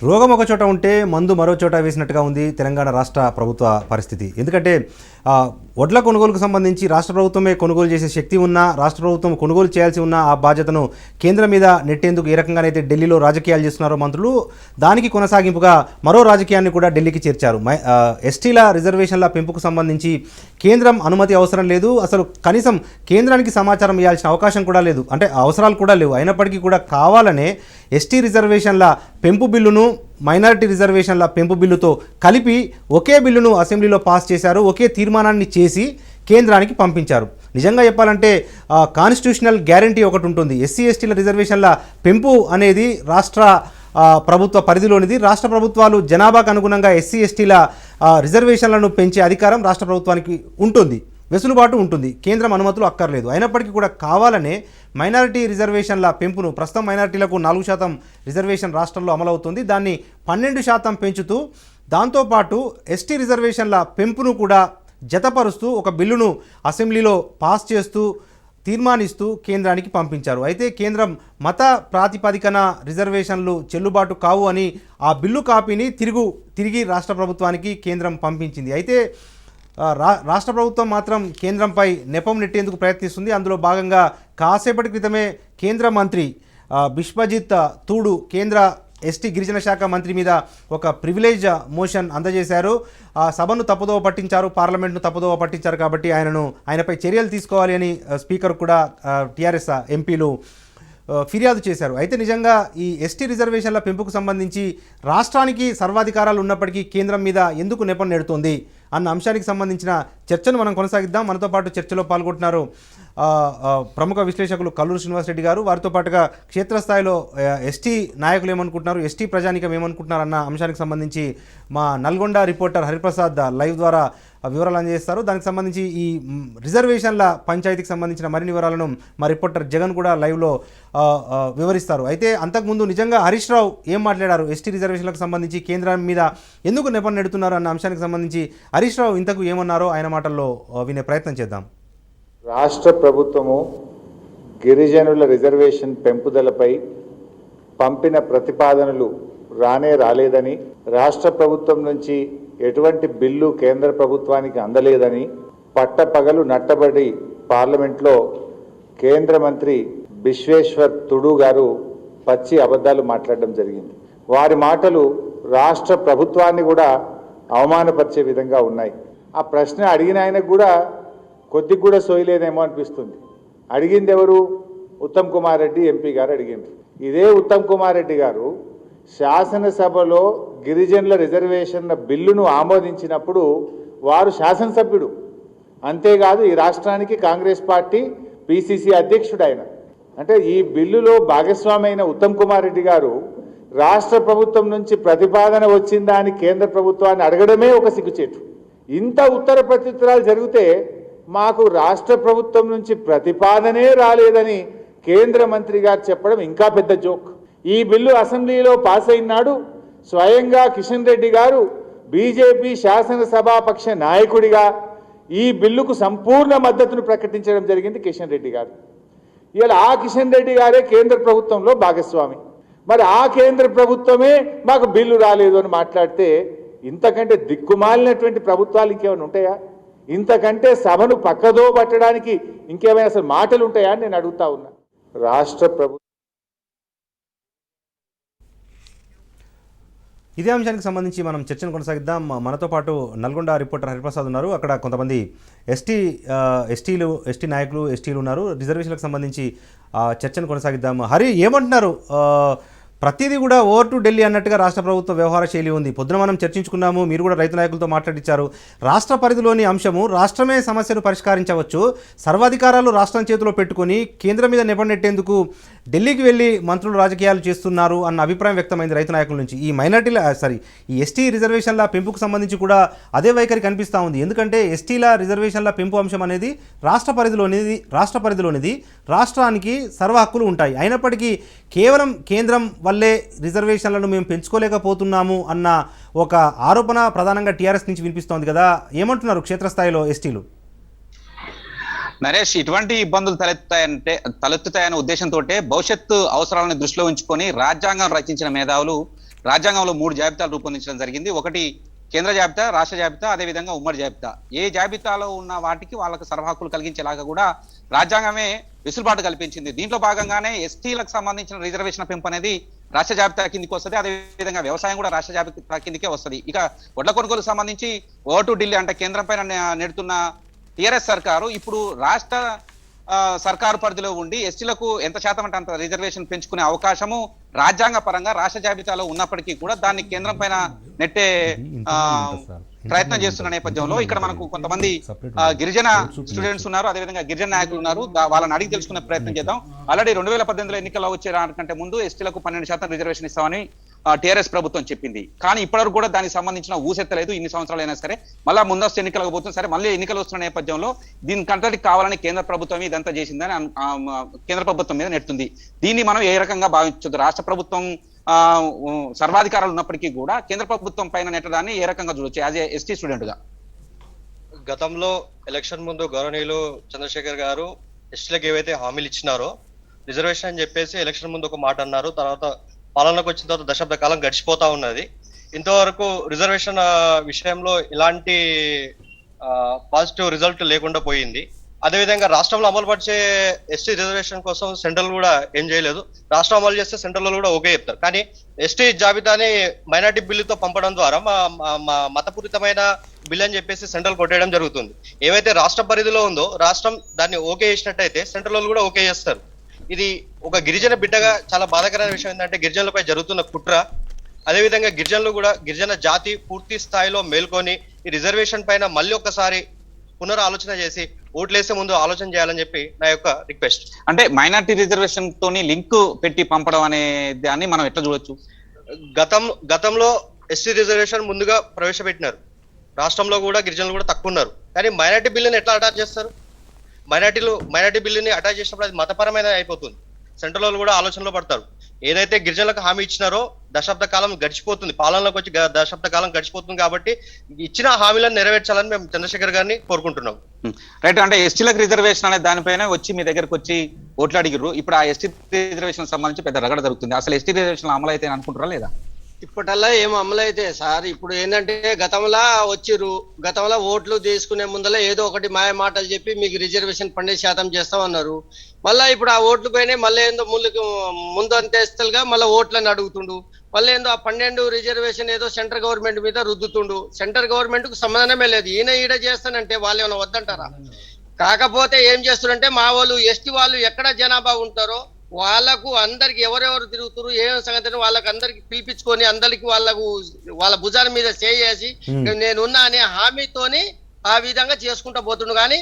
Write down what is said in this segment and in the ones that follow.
రోగం ఒక చోట ఉంటే మందు మరో చోట వేసినట్టుగా ఉంది తెలంగాణ రాష్ట్ర ప్రభుత్వ పరిస్థితి. ఎందుకంటే వడ్ల కొనుగోలుకు సంబంధించి రాష్ట్ర ప్రభుత్వమే కొనుగోలు చేసే శక్తి ఉన్నా, రాష్ట్ర ప్రభుత్వం కొనుగోలు చేయాల్సి ఉన్న ఆ బాధ్యతను కేంద్రం మీద నెట్టేందుకు ఏ రకంగానైతే ఢిల్లీలో రాజకీయాలు చేస్తున్నారో మంత్రులు, దానికి కొనసాగింపుగా మరో రాజకీయాన్ని కూడా ఢిల్లీకి చేర్చారు. ఎస్టీల రిజర్వేషన్ల పెంపుకు సంబంధించి కేంద్రం అనుమతి అవసరం లేదు, అసలు కనీసం కేంద్రానికి సమాచారం ఇవ్వాల్సిన అవకాశం కూడా లేదు, అంటే అవసరాలు కూడా లేవు. అయినప్పటికీ కూడా కావాలనే ఎస్టీ రిజర్వేషన్ల పెంపు బిల్లును మైనారిటీ రిజర్వేషన్ల పెంపు బిల్లుతో కలిపి ఒకే బిల్లును అసెంబ్లీలో పాస్ చేశారు, ఒకే తీర్మానాన్ని చేసి కేంద్రానికి పంపించారు. నిజంగా చెప్పాలంటే కాన్స్టిట్యూషనల్ గ్యారంటీ ఒకటి ఉంటుంది. ఎస్సీ ఎస్టీల రిజర్వేషన్ల పెంపు అనేది రాష్ట్ర ప్రభుత్వ పరిధిలోనిది. రాష్ట్ర ప్రభుత్వాలు జనాభాకు అనుగుణంగా ఎస్సీ ఎస్టీల రిజర్వేషన్లను పెంచే అధికారం రాష్ట్ర ప్రభుత్వానికి ఉంటుంది, వెసులుబాటు ఉంటుంది, కేంద్రం అనుమతులు అక్కర్లేదు. అయినప్పటికీ కూడా కావాలనే మైనారిటీ రిజర్వేషన్ల పెంపును, ప్రస్తుతం మైనారిటీలకు 4% రిజర్వేషన్ రాష్ట్రంలో అమలవుతుంది, దాన్ని 12% పెంచుతూ దాంతోపాటు ఎస్టీ రిజర్వేషన్ల పెంపును కూడా జతపరుస్తూ ఒక బిల్లును అసెంబ్లీలో పాస్ చేస్తూ తీర్మానిస్తూ కేంద్రానికి పంపించారు. అయితే కేంద్రం మత ప్రాతిపదికన రిజర్వేషన్లు చెల్లుబాటు కావు అని ఆ బిల్లు కాపీని తిరిగి రాష్ట్ర ప్రభుత్వానికి కేంద్రం పంపించింది. అయితే రాష్ట్ర ప్రభుత్వం మాత్రం కేంద్రంపై నెపం నెట్టేందుకు ప్రయత్నిస్తుంది. అందులో భాగంగా కాసేపటి క్రితమే కేంద్ర మంత్రి బిశ్వజిత్ తూడు కేంద్ర ఎస్టీ గిరిజన శాఖ మంత్రి మీద ఒక ప్రివిలేజ్ మోషన్ అందజేశారు. ఆ సభను తప్పుదోవ పట్టించారు, పార్లమెంట్ను తప్పుదోవ పట్టించారు. కాబట్టి ఆయనపై చర్యలు తీసుకోవాలి అని స్పీకర్ కూడా టీఆర్ఎస్ ఎంపీలు ఫిర్యాదు చేశారు. అయితే నిజంగా ఈ ఎస్టీ రిజర్వేషన్ల పెంపుకు సంబంధించి రాష్ట్రానికి సర్వాధికారాలు ఉన్నప్పటికీ కేంద్రం మీద ఎందుకు నెపం నెడుతోంది అన్న అంశానికి సంబంధించిన చర్చను మనం కొనసాగిద్దాం. మనతో పాటు చర్చలో పాల్గొంటున్నారు ప్రముఖ విశ్లేషకులు కల్లూరు శ్రీనివాసరెడ్డి గారు. వారితో పాటుగా క్షేత్రస్థాయిలో ఎస్టీ నాయకులు ఏమనుకుంటున్నారు, ఎస్టీ ప్రజానికం ఏమనుకుంటున్నారు అన్న అంశానికి సంబంధించి మా నల్గొండ రిపోర్టర్ హరిప్రసాద్ లైవ్ ద్వారా వివరాలు అందజేస్తారు. దానికి సంబంధించి ఈ రిజర్వేషన్ల పంచాయతీకి సంబంధించిన మరిన్ని వివరాలను మా రిపోర్టర్ జగన్ కూడా లైవ్లో వివరిస్తారు. అయితే అంతకుముందు నిజంగా హరీష్ రావు ఏం మాట్లాడారు, ఎస్టీ రిజర్వేషన్లకు సంబంధించి కేంద్రం మీద ఎందుకు నెపం నెడుతున్నారు అన్న అంశానికి సంబంధించి హరీష్ రావు ఇంతకు ఏమన్నారో ఆయన మాటల్లో వినే ప్రయత్నం చేద్దాం. రాష్ట్ర ప్రభుత్వము గిరిజనుల రిజర్వేషన్ పెంపుదలపై పంపిన ప్రతిపాదనలు రాలేదని, రాష్ట్ర ప్రభుత్వం నుంచి ఎటువంటి బిల్లు కేంద్ర ప్రభుత్వానికి అందలేదని పట్టపగలు నట్టబడి పార్లమెంట్లో కేంద్ర మంత్రి బిశ్వేశ్వర్ తుడు గారు పచ్చి అబద్ధాలు మాట్లాడడం జరిగింది. వారి మాటలు రాష్ట్ర ప్రభుత్వాన్ని కూడా అవమానపరిచే విధంగా ఉన్నాయి. ఆ ప్రశ్న అడిగిన ఆయనకు కూడా కొద్దిగా కూడా సోయలేదేమో అనిపిస్తుంది. అడిగింది ఎవరు? ఉత్తమ్ కుమార్ రెడ్డి ఎంపీ గారు అడిగిండ్రు. ఇదే ఉత్తమ్ కుమార్ రెడ్డి గారు శాసనసభలో గిరిజనుల రిజర్వేషన్ల బిల్లును ఆమోదించినప్పుడు వారు శాసనసభ్యుడు, అంతేకాదు ఈ రాష్ట్రానికి కాంగ్రెస్ పార్టీ పిసిసి అధ్యక్షుడు ఆయన. అంటే ఈ బిల్లులో భాగస్వామి అయిన ఉత్తమ్ కుమార్ రెడ్డి గారు రాష్ట్ర ప్రభుత్వం నుంచి ప్రతిపాదన వచ్చిందా అని కేంద్ర ప్రభుత్వాన్ని అడగడమే ఒక సిగ్గుచేటు. ఇంత ఉత్తర ప్రత్యుత్తరాలు జరిగితే మాకు రాష్ట్ర ప్రభుత్వం నుంచి ప్రతిపాదనే రాలేదని కేంద్ర మంత్రి గారు చెప్పడం ఇంకా పెద్ద జోక్. ఈ బిల్లు అసెంబ్లీలో పాస్ అయినాడు స్వయంగా కిషన్ రెడ్డి గారు బీజేపీ శాసనసభాపక్ష నాయకుడిగా ఈ బిల్లుకు సంపూర్ణ మద్దతును ప్రకటించడం జరిగింది కిషన్ రెడ్డి గారు. ఇవాళ ఆ కిషన్ రెడ్డి గారే కేంద్ర ప్రభుత్వంలో భాగస్వామి. మరి ఆ కేంద్ర ప్రభుత్వమే మాకు బిల్లు రాలేదు అని మాట్లాడితే ఇంతకంటే దిక్కుమాలినటువంటి ప్రభుత్వాలు ఇంకేమైనా ఉంటాయా? ఇంతకంటే సభను పక్కదో పట్టడానికి ఇంకేమైనా అసలు మాటలు ఉంటాయా అని నేను అడుగుతా ఉన్నా. రాష్ట్ర ప్రభుత్వం ఇదే అంశానికి సంబంధించి మనం చర్చను కొనసాగిద్దాం. మనతో పాటు నల్గొండ రిపోర్టర్ హరిప్రసాద్ ఉన్నారు. అక్కడ కొంతమంది ఎస్టీ నాయకులు ఎస్టీలు ఉన్నారు. రిజర్వేషన్లకు సంబంధించి చర్చను కొనసాగిద్దాం. హరి ఏమంటున్నారు? ప్రతిదీ కూడా ఓవర్ టు ఢిల్లీ అన్నట్టుగా రాష్ట్ర ప్రభుత్వ వ్యవహార శైలి ఉంది. పొద్దున మనం చర్చించుకున్నాము, మీరు కూడా రైతు నాయకులతో మాట్లాడించారు. రాష్ట్ర పరిధిలోని అంశము రాష్ట్రమే సమస్యను పరిష్కరించవచ్చు, సర్వాధికారాలు రాష్ట్రం చేతిలో పెట్టుకొని కేంద్రం మీద నెపనెట్టేందుకు ఢిల్లీకి వెళ్ళి మంత్రులు రాజకీయాలు చేస్తున్నారు అన్న అభిప్రాయం వ్యక్తమైంది రైతు నాయకుల నుంచి. ఈ ఎస్టీ రిజర్వేషన్ల పెంపుకు సంబంధించి కూడా అదే వైఖరి కనిపిస్తూ ఉంది. ఎందుకంటే ఎస్టీల రిజర్వేషన్ల పెంపు అంశం అనేది రాష్ట్ర పరిధిలోనిది, రాష్ట్రానికి సర్వ హక్కులు ఉంటాయి. అయినప్పటికీ కేవలం కేంద్రం వల్లే రిజర్వేషన్లను మేము పెంచుకోలేకపోతున్నాము అన్న ఒక ఆరోపణ ప్రధానంగా టీఆర్ఎస్ నుంచి వినిపిస్తోంది కదా, ఏమంటున్నారు క్షేత్రస్థాయిలో ఎస్టీలు? నరేష్, ఇటువంటి ఇబ్బందులు తలెత్తుతాయనే ఉద్దేశంతో భవిష్యత్తు అవసరాలను దృష్టిలో ఉంచుకొని రాజ్యాంగం రచించిన మేధావులు రాజ్యాంగంలో 3 జాబితాలు రూపొందించడం జరిగింది. ఒకటి కేంద్ర జాబితా, రాష్ట్ర జాబితా, అదేవిధంగా ఉమ్మడి జాబితా. ఏ జాబితాలో ఉన్న వాటికి వాళ్ళకు సర్వహక్కులు కలిగించేలాగా కూడా రాజ్యాంగమే వెసులుబాటు కల్పించింది. దీంట్లో భాగంగానే ఎస్టీలకు సంబంధించిన రిజర్వేషన్ పెంపు అనేది రాష్ట్ర జాబితా కిందికి వస్తుంది. అదేవిధంగా వ్యవసాయం కూడా రాష్ట్ర జాబితా కిందికే వస్తుంది. ఇక వడ్ల కొనుగోలుకు సంబంధించి ఓటు ఢిల్లీ అంటే కేంద్రం పైన నెడుతున్న టీఆర్ఎస్ సర్కారు ఇప్పుడు రాష్ట్ర సర్కారు పరిధిలో ఉండి ఎస్టీలకు ఎంత శాతం అంటే అంత రిజర్వేషన్ పెంచుకునే అవకాశము రాజ్యాంగ పరంగా రాష్ట్ర జాబితాలో ఉన్నప్పటికీ కూడా దాన్ని కేంద్రం పైన నెట్టే ప్రయత్నం చేస్తున్న నేపథ్యంలో ఇక్కడ మనకు కొంతమంది గిరిజన స్టూడెంట్స్ ఉన్నారు, అదేవిధంగా గిరిజన నాయకులు ఉన్నారు. వాళ్ళని అడిగి తెలుసుకునే ప్రయత్నం చేద్దాం. ఆల్రెడీ 2018లో ఎన్నికల్లో వచ్చే కంటే ముందు ఎస్టీలకు 12% రిజర్వేషన్ ఇస్తామని టీఆర్ఎస్ ప్రభుత్వం చెప్పింది. కానీ ఇప్పటివరకు కూడా దానికి సంబంధించిన ఊసెత్తలేదు. ఇన్ని సంవత్సరాలు అయినా సరే మళ్ళా ముందస్తు ఎన్నికలకు పోతుంది. సరే మళ్ళీ ఎన్నికలు వస్తున్న నేపథ్యంలో దీనికంతటికి కావాలని కేంద్ర ప్రభుత్వం ఇదంతా చేసిందని కేంద్ర ప్రభుత్వం మీద నెడుతుంది. దీన్ని మనం ఏ రకంగా భావించొద్దు? రాష్ట్ర ప్రభుత్వం సర్వాధికారాలు ఉన్నప్పటికీ కూడా కేంద్ర ప్రభుత్వం పైన నెట్టడాన్ని ఏ రకంగా చూడొచ్చు యాజ్ ఏ ఎస్టీ స్టూడెంట్ గా? గతంలో ఎలక్షన్ ముందు గౌరవనీయులు చంద్రశేఖర్ గారు ఎస్టీలకు ఏవైతే హామీలు ఇచ్చినారో రిజర్వేషన్ అని చెప్పేసి ఎలక్షన్ ముందు ఒక మాట అన్నారు. తర్వాత పాలనకు వచ్చిన తర్వాత దశాబ్ద కాలం గడిచిపోతా ఉన్నది. ఇంతవరకు రిజర్వేషన్ విషయంలో ఇలాంటి పాజిటివ్ రిజల్ట్ లేకుండా పోయింది. అదేవిధంగా రాష్ట్రంలో అమలు పరిచే ఎస్టీ రిజర్వేషన్ కోసం సెంట్రల్ కూడా ఏం చేయలేదు. రాష్ట్రం అమలు చేస్తే సెంట్రల్ కూడా ఓకే చెప్తారు. కానీ ఎస్టీ జాబితాని మైనార్టీ బిల్లుతో పంపడం ద్వారా మా మతపూరితమైన బిల్ అని చెప్పేసి సెంట్రల్ కొట్టేయడం జరుగుతుంది. ఏవైతే రాష్ట్ర పరిధిలో ఉందో రాష్ట్రం దాన్ని ఓకే చేసినట్టయితే సెంట్రల్ కూడా ఓకే చేస్తారు. ఇది ఒక గిరిజన బిడ్డగా చాలా బాధాకరమైన విషయం ఏంటంటే గిరిజనులపై జరుగుతున్న కుట్ర. అదేవిధంగా గిరిజనులు కూడా గిరిజన జాతి పూర్తి స్థాయిలో మేల్కొని ఈ రిజర్వేషన్ పైన మళ్ళీ ఒకసారి పునరాలోచన చేసి ఓట్లేసే ముందు ఆలోచన చేయాలని చెప్పి నా యొక్క రిక్వెస్ట్. అంటే మైనార్టీ రిజర్వేషన్ తోని లింక్ పెట్టి పంపడం అనే దాన్ని మనం ఎట్లా చూడొచ్చు? గతంలో ఎస్టీ రిజర్వేషన్ ముందుగా ప్రవేశపెట్టినారు. రాష్ట్రంలో కూడా గిరిజనులు కూడా తక్కువ ఉన్నారు. కానీ మైనార్టీ బిల్లుని ఎట్లా అటాచ్ చేస్తారు? మైనార్టీ బిల్లుని అటాచ్ చేసినప్పుడు అది మతపరమైన అయిపోతుంది. సెంట్రల్ కూడా ఆలోచనలో పడతారు. ఏదైతే గిరిజనులకు హామీ ఇచ్చినారో దశాబ్ద కాలం గడిచిపోతుంది, పాలనలోకి వచ్చి దశాబ్ద కాలం గడిచిపోతుంది. కాబట్టి ఇచ్చిన హామీలను నెరవేర్చాలని మేము చంద్రశేఖర్ గారిని కోరుకుంటున్నాం. రైట్. అంటే ఎస్టీలకు రిజర్వేషన్ అనే దానిపైన వచ్చి మీ దగ్గరకు వచ్చి ఓట్లు అడిగిర్రు. ఇప్పుడు ఆ ఎస్టీ రిజర్వేషన్ సంబంధించి పెద్ద రగడ జరుగుతుంది. అసలు ఎస్టీ రిజర్వేషన్ అమలు అయితే అనుకుంటారా లేదా? ఇప్పటల్లా ఏం అమలైతే సార్, ఇప్పుడు ఏంటంటే గతంలో వచ్చిర్రు, గతంలో ఓట్లు తీసుకునే ముందర ఏదో ఒకటి మాయ మాటలు చెప్పి మీకు రిజర్వేషన్ 12% చేస్తామన్నారు. మళ్ళీ ఇప్పుడు ఆ ఓట్లు పైన మళ్ళీ ఏందో ముందు అంతస్తులుగా మళ్ళీ ఓట్లని అడుగుతుండు. మళ్ళీ ఏందో ఆ 12 రిజర్వేషన్ ఏదో సెంట్రల్ గవర్నమెంట్ మీద రుద్దుతుండు. సెంట్రల్ గవర్నమెంట్ కు సంబంధమే లేదు. ఈడ చేస్తానంటే వాళ్ళు ఏమైనా వద్దంటారా? కాకపోతే ఏం చేస్తున్నారంటే మా వాళ్ళు ఎస్టీ వాళ్ళు ఎక్కడ జనాభా ఉంటారో వాళ్ళకు అందరికి ఎవరెవరు తిరుగుతారు ఏం సంగతి వాళ్ళకి అందరికి పిలిపించుకొని అందరికి వాళ్ళ భుజాల మీద చేసి నేనున్నా అనే హామీతోని ఆ విధంగా చేసుకుంటా పోతుండు. కానీ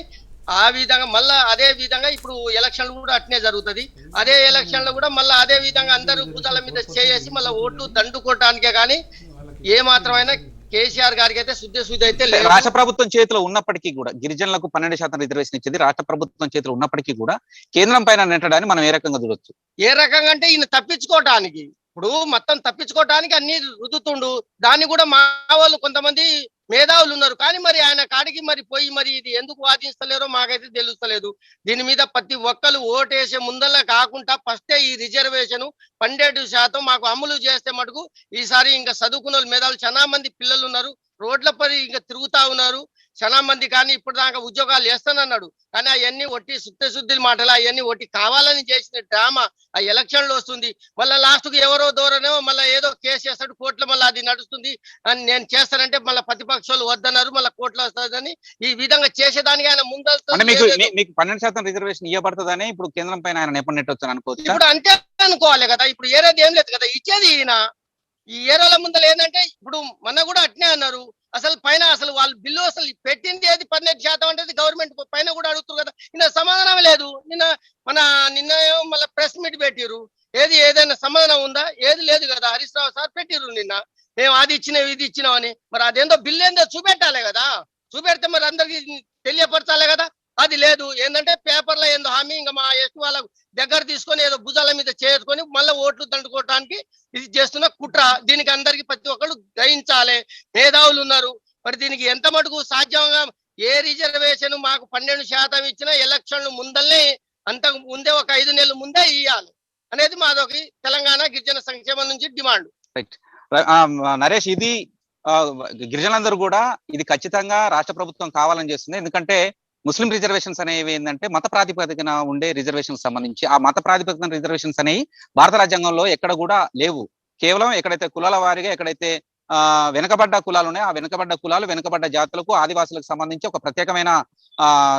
ఆ విధంగా మళ్ళా అదే విధంగా ఇప్పుడు ఎలక్షన్లు కూడా అట్నే జరుగుతుంది. అదే ఎలక్షన్లు కూడా మళ్ళీ అదే విధంగా అందరూ భుజాల మీద చేసి మళ్ళీ ఓట్లు దండుకోవటానికే కానీ ఏ మాత్రమైనా కేసీఆర్ గారికి అయితే శుద్ధి అయితే లేదు. రాష్ట్ర ప్రభుత్వం చేతిలో ఉన్నప్పటికీ కూడా గిరిజనులకు 12% రిజర్వేషన్ ఇచ్చేది రాష్ట్ర ప్రభుత్వం చేతిలో ఉన్నప్పటికీ కూడా కేంద్రం పైన నెట్టడాన్ని మనం ఏ రకంగా చూడొచ్చు? ఏ రకంగా అంటే ఈయన తప్పించుకోవటానికి, ఇప్పుడు మొత్తం తప్పించుకోవటానికి అన్ని రుద్దుతుండు. దాన్ని కూడా మా వాళ్ళు కొంతమంది మేధావులు ఉన్నారు. కానీ మరి ఆయన కాడికి మరి పోయి మరి ఇది ఎందుకు వాదిస్తలేరో మాకైతే తెలుస్తలేదు. దీని మీద ప్రతి ఒక్కరు ఓటేసే ముందల్లా కాకుండా ఫస్టే ఈ రిజర్వేషన్ 12% మాకు అమలు చేస్తే మటుకు ఈసారి ఇంకా చదువుకున్న మేధావులు చాలా మంది పిల్లలు ఉన్నారు, రోడ్లపై ఇంకా తిరుగుతా ఉన్నారు చాలా మంది. కానీ ఇప్పుడు దాకా ఉద్యోగాలు వేస్తానన్నాడు. కానీ అవన్నీ ఒట్టి శుద్ధి మాటలు, అవన్నీ ఒట్టి కావాలని చేసిన డ్రామా. ఆ ఎలక్షన్ లో వస్తుంది మళ్ళీ లాస్ట్ కు ఎవరో దూరనేమో మళ్ళీ ఏదో కేసు చేస్తాడు కోర్టులో, మళ్ళీ అది నడుస్తుంది అని నేను చేస్తానంటే మళ్ళీ ప్రతిపక్షాలు వద్దన్నారు, మళ్ళీ కోర్టులో వస్తుందని ఈ విధంగా చేసేదానికి ఆయన ముందు మీకు 12% రిజర్వేషన్ ఇవ్వబడుతుందని ఇప్పుడు కేంద్రం పైన ఆయన నెప్పనెట్టొచ్చు అనుకోవచ్చు. ఇప్పుడు అంతే అనుకోవాలి కదా. ఇప్పుడు ఏరేది ఏం లేదు కదా, ఇచ్చేది ఈయన. ఈ ఏరోల ముందర ఏంటంటే ఇప్పుడు మన కూడా అట్నే అన్నారు. అసలు పైన అసలు వాళ్ళు బిల్లు అసలు పెట్టింది ఏది 12% అంటే గవర్నమెంట్ పైన కూడా అడుగుతారు కదా. నిన్న సమాధానం లేదు. నిన్న మళ్ళీ ప్రెస్ మీట్ పెట్టిరు. ఏదైనా సమాధానం ఉందా? ఏది లేదు కదా. హరీష్ రావు సార్ పెట్టిరు నిన్న, మేము అది ఇచ్చినాం ఇది ఇచ్చినాం అని. మరి అదేందో బిల్లు ఏందో చూపెట్టాలి కదా. చూపెడితే మరి అందరికి తెలియపరచాలి కదా. అది లేదు. ఏంటంటే పేపర్లో ఏందో హామీ ఇంకా మా ఎస్టీ వాళ్ళ దగ్గర తీసుకొని ఏదో భుజాల మీద చేసుకొని మళ్ళీ ఓట్లు దండుకోవడానికి ఇది చేస్తున్న కుట్ర. దీనికి అందరికి ప్రతి ఒక్కరు గ్రహించాలి. మేధావులు ఉన్నారు. మరి దీనికి ఎంత మటుకు సాధ్యంగా ఏ రిజర్వేషన్ మాకు 12% ఇచ్చినా ఎలక్షన్లు ముందల్నే అంతకు ముందే ఒక 5 నెలల ముందే ఇవ్వాలి అనేది మాదొక తెలంగాణ గిరిజన సంక్షేమం నుంచి డిమాండ్. రైట్. నరేష్, ఇది గిరిజనులందరూ కూడా ఇది ఖచ్చితంగా రాష్ట్ర ప్రభుత్వం కావాలని చేస్తుంది. ఎందుకంటే ముస్లిం రిజర్వేషన్స్ అనేవి ఏంటంటే మత ప్రాతిపదికన ఉండే రిజర్వేషన్స్ సంబంధించి ఆ మత ప్రాతిపదికన రిజర్వేషన్స్ అనేవి భారత రాజ్యాంగంలో ఎక్కడ కూడా లేవు. కేవలం ఎక్కడైతే కులాల వారీగా ఎక్కడైతే వెనుకబడ్డ కులాలు ఉన్నాయి, ఆ వెనుకబడ్డ కులాలు వెనుకబడ్డ జాతులకు ఆదివాసులకు సంబంధించి ఒక ప్రత్యేకమైన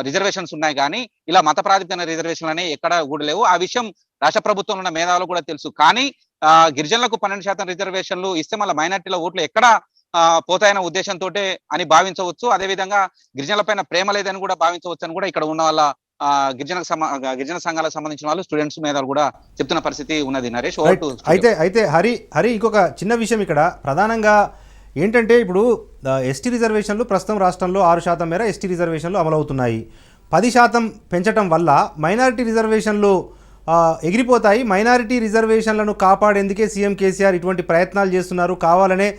రిజర్వేషన్స్ ఉన్నాయి. కానీ ఇలా మత ప్రాతిపదికన రిజర్వేషన్లు అనేవి ఎక్కడ కూడా లేవు. ఆ విషయం రాష్ట్ర ప్రభుత్వంలో ఉన్న మేధావులు కూడా తెలుసు. కానీ గిరిజనులకు 12% రిజర్వేషన్లు ఇస్తే మళ్ళీ మైనార్టీల ఓట్లు ఎక్కడ పోతాయన్న ఉద్దేశంతో అని భావించవచ్చు. అదేవిధంగా గిరిజనుల పైన ప్రేమ లేదని కూడా భావించవచ్చు అని కూడా ఇక్కడ ఉన్న వాళ్ళ గిరిజన సంఘాలకు సంబంధించిన వాళ్ళు స్టూడెంట్స్ మేధావులు కూడా చెప్తున్న పరిస్థితి ఉన్నది. నరేష్, అయితే హరి ఇంకొక చిన్న విషయం ఇక్కడ ప్రధానంగా ఏంటంటే ఇప్పుడు ఎస్టీ రిజర్వేషన్లు ప్రస్తుతం రాష్ట్రంలో 6% మేర ఎస్టీ రిజర్వేషన్లు అమలవుతున్నాయి. 10% పెంచడం వల్ల మైనారిటీ రిజర్వేషన్లు ఎగిరిపోతాయి. మైనారిటీ రిజర్వేషన్లను కాపాడేందుకే సీఎం కేసీఆర్ ఇటువంటి ప్రయత్నాలు చేస్తున్నారు. కావాలనే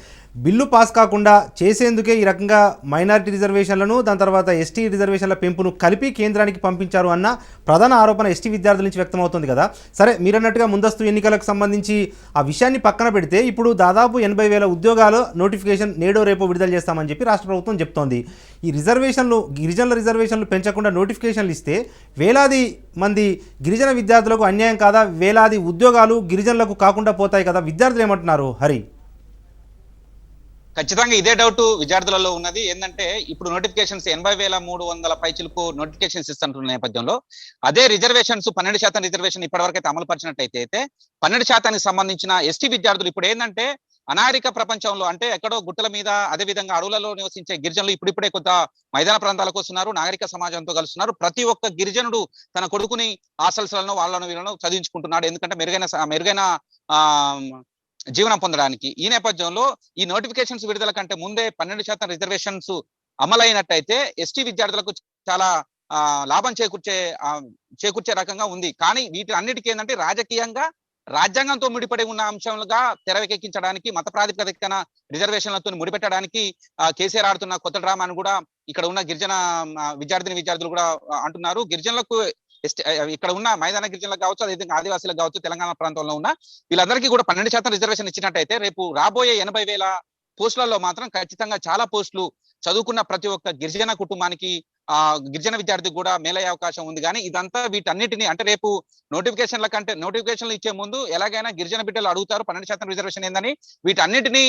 బిల్లు పాస్ కాకుండా చేసేందుకే ఈ రకంగా మైనారిటీ రిజర్వేషన్లను దాని తర్వాత ఎస్టీ రిజర్వేషన్ల పెంపును కలిపి కేంద్రానికి పంపించారు అన్న ప్రధాన ఆరోపణ ఎస్టీ విద్యార్థుల నుంచి వ్యక్తమవుతుంది కదా. సరే, మీరన్నట్టుగా ముందస్తు ఎన్నికలకు సంబంధించి ఆ విషయాన్ని పక్కన పెడితే ఇప్పుడు దాదాపు 80,000 ఉద్యోగాలు నోటిఫికేషన్ నేడో రేపో విడుదల చేస్తామని చెప్పి రాష్ట్ర ప్రభుత్వం చెప్తోంది. ఈ రిజర్వేషన్లు గిరిజనుల రిజర్వేషన్లు పెంచకుండా నోటిఫికేషన్లు ఇస్తే వేలాది మంది గిరిజన విద్యార్థులకు అన్యాయం కాదా? వేలాది ఉద్యోగాలు గిరిజనులకు కాకుండా పోతాయి కదా. విద్యార్థులు ఏమంటున్నారు హరి? ఖచ్చితంగా ఇదే డౌట్ విద్యార్థులలో ఉన్నది. ఏంటంటే ఇప్పుడు నోటిఫికేషన్స్ 80,300 పైచిలకు నోటిఫికేషన్స్ ఇస్తున్న నేపథ్యంలో అదే రిజర్వేషన్స్ 12% రిజర్వేషన్ ఇప్పటివరకు అయితే అమలు పరిచినట్టయితే 12%కి సంబంధించిన ఎస్టీ విద్యార్థులు ఇప్పుడు ఏంటంటే అనాగరిక ప్రపంచంలో అంటే ఎక్కడో గుట్టల మీద అదే విధంగా అడవులలో నివసించే గిరిజనులు ఇప్పుడిప్పుడే కొంత మైదాన ప్రాంతాలకు వస్తున్నారు, నాగరిక సమాజంతో కలుస్తున్నారు. ప్రతి ఒక్క గిరిజనుడు తన కొడుకుని హాస్టల్స్లను వాళ్ళను వీళ్ళను చదివించుకుంటున్నాడు. ఎందుకంటే మెరుగైన జీవనం పొందడానికి. ఈ నేపథ్యంలో ఈ నోటిఫికేషన్స్ విడుదల కంటే ముందే 12% రిజర్వేషన్స్ అమలైనట్టయితే ఎస్టీ విద్యార్థులకు చాలా లాభం చేకూర్చే రకంగా ఉంది. కానీ వీటి అన్నిటికీ ఏంటంటే రాజకీయంగా రాజ్యాంగంతో ముడిపడి ఉన్న అంశాలుగా తెరకెక్కించడానికి మత ప్రాతిపదికన రిజర్వేషన్లతో ముడిపెట్టడానికి కేసీఆర్ ఆడుతున్న కొత్త డ్రామాను కూడా ఇక్కడ ఉన్న గిరిజన విద్యార్థులు కూడా అంటున్నారు. గిరిజనులకు ఇక్కడ ఉన్న మైదాన గిరిజనులకు కావచ్చు, అదేవిధంగా ఆదివాసీలకు కావచ్చు, తెలంగాణ ప్రాంతంలో ఉన్న వీళ్ళందరికీ కూడా 12% రిజర్వేషన్ ఇచ్చినట్టయితే రేపు రాబోయే 80,000 పోస్టులలో మాత్రం ఖచ్చితంగా చాలా పోస్టులు చదువుకున్న ప్రతి ఒక్క గిరిజన కుటుంబానికి గిరిజన విద్యార్థికి కూడా మేలయ్యే అవకాశం ఉంది. కానీ ఇదంతా వీటన్నిటిని అంటే రేపు నోటిఫికేషన్లు ఇచ్చే ముందు ఎలాగైనా గిరిజన బిడ్డలు అడుగుతారు 12% రిజర్వేషన్ ఏందని. వీటన్నిటిని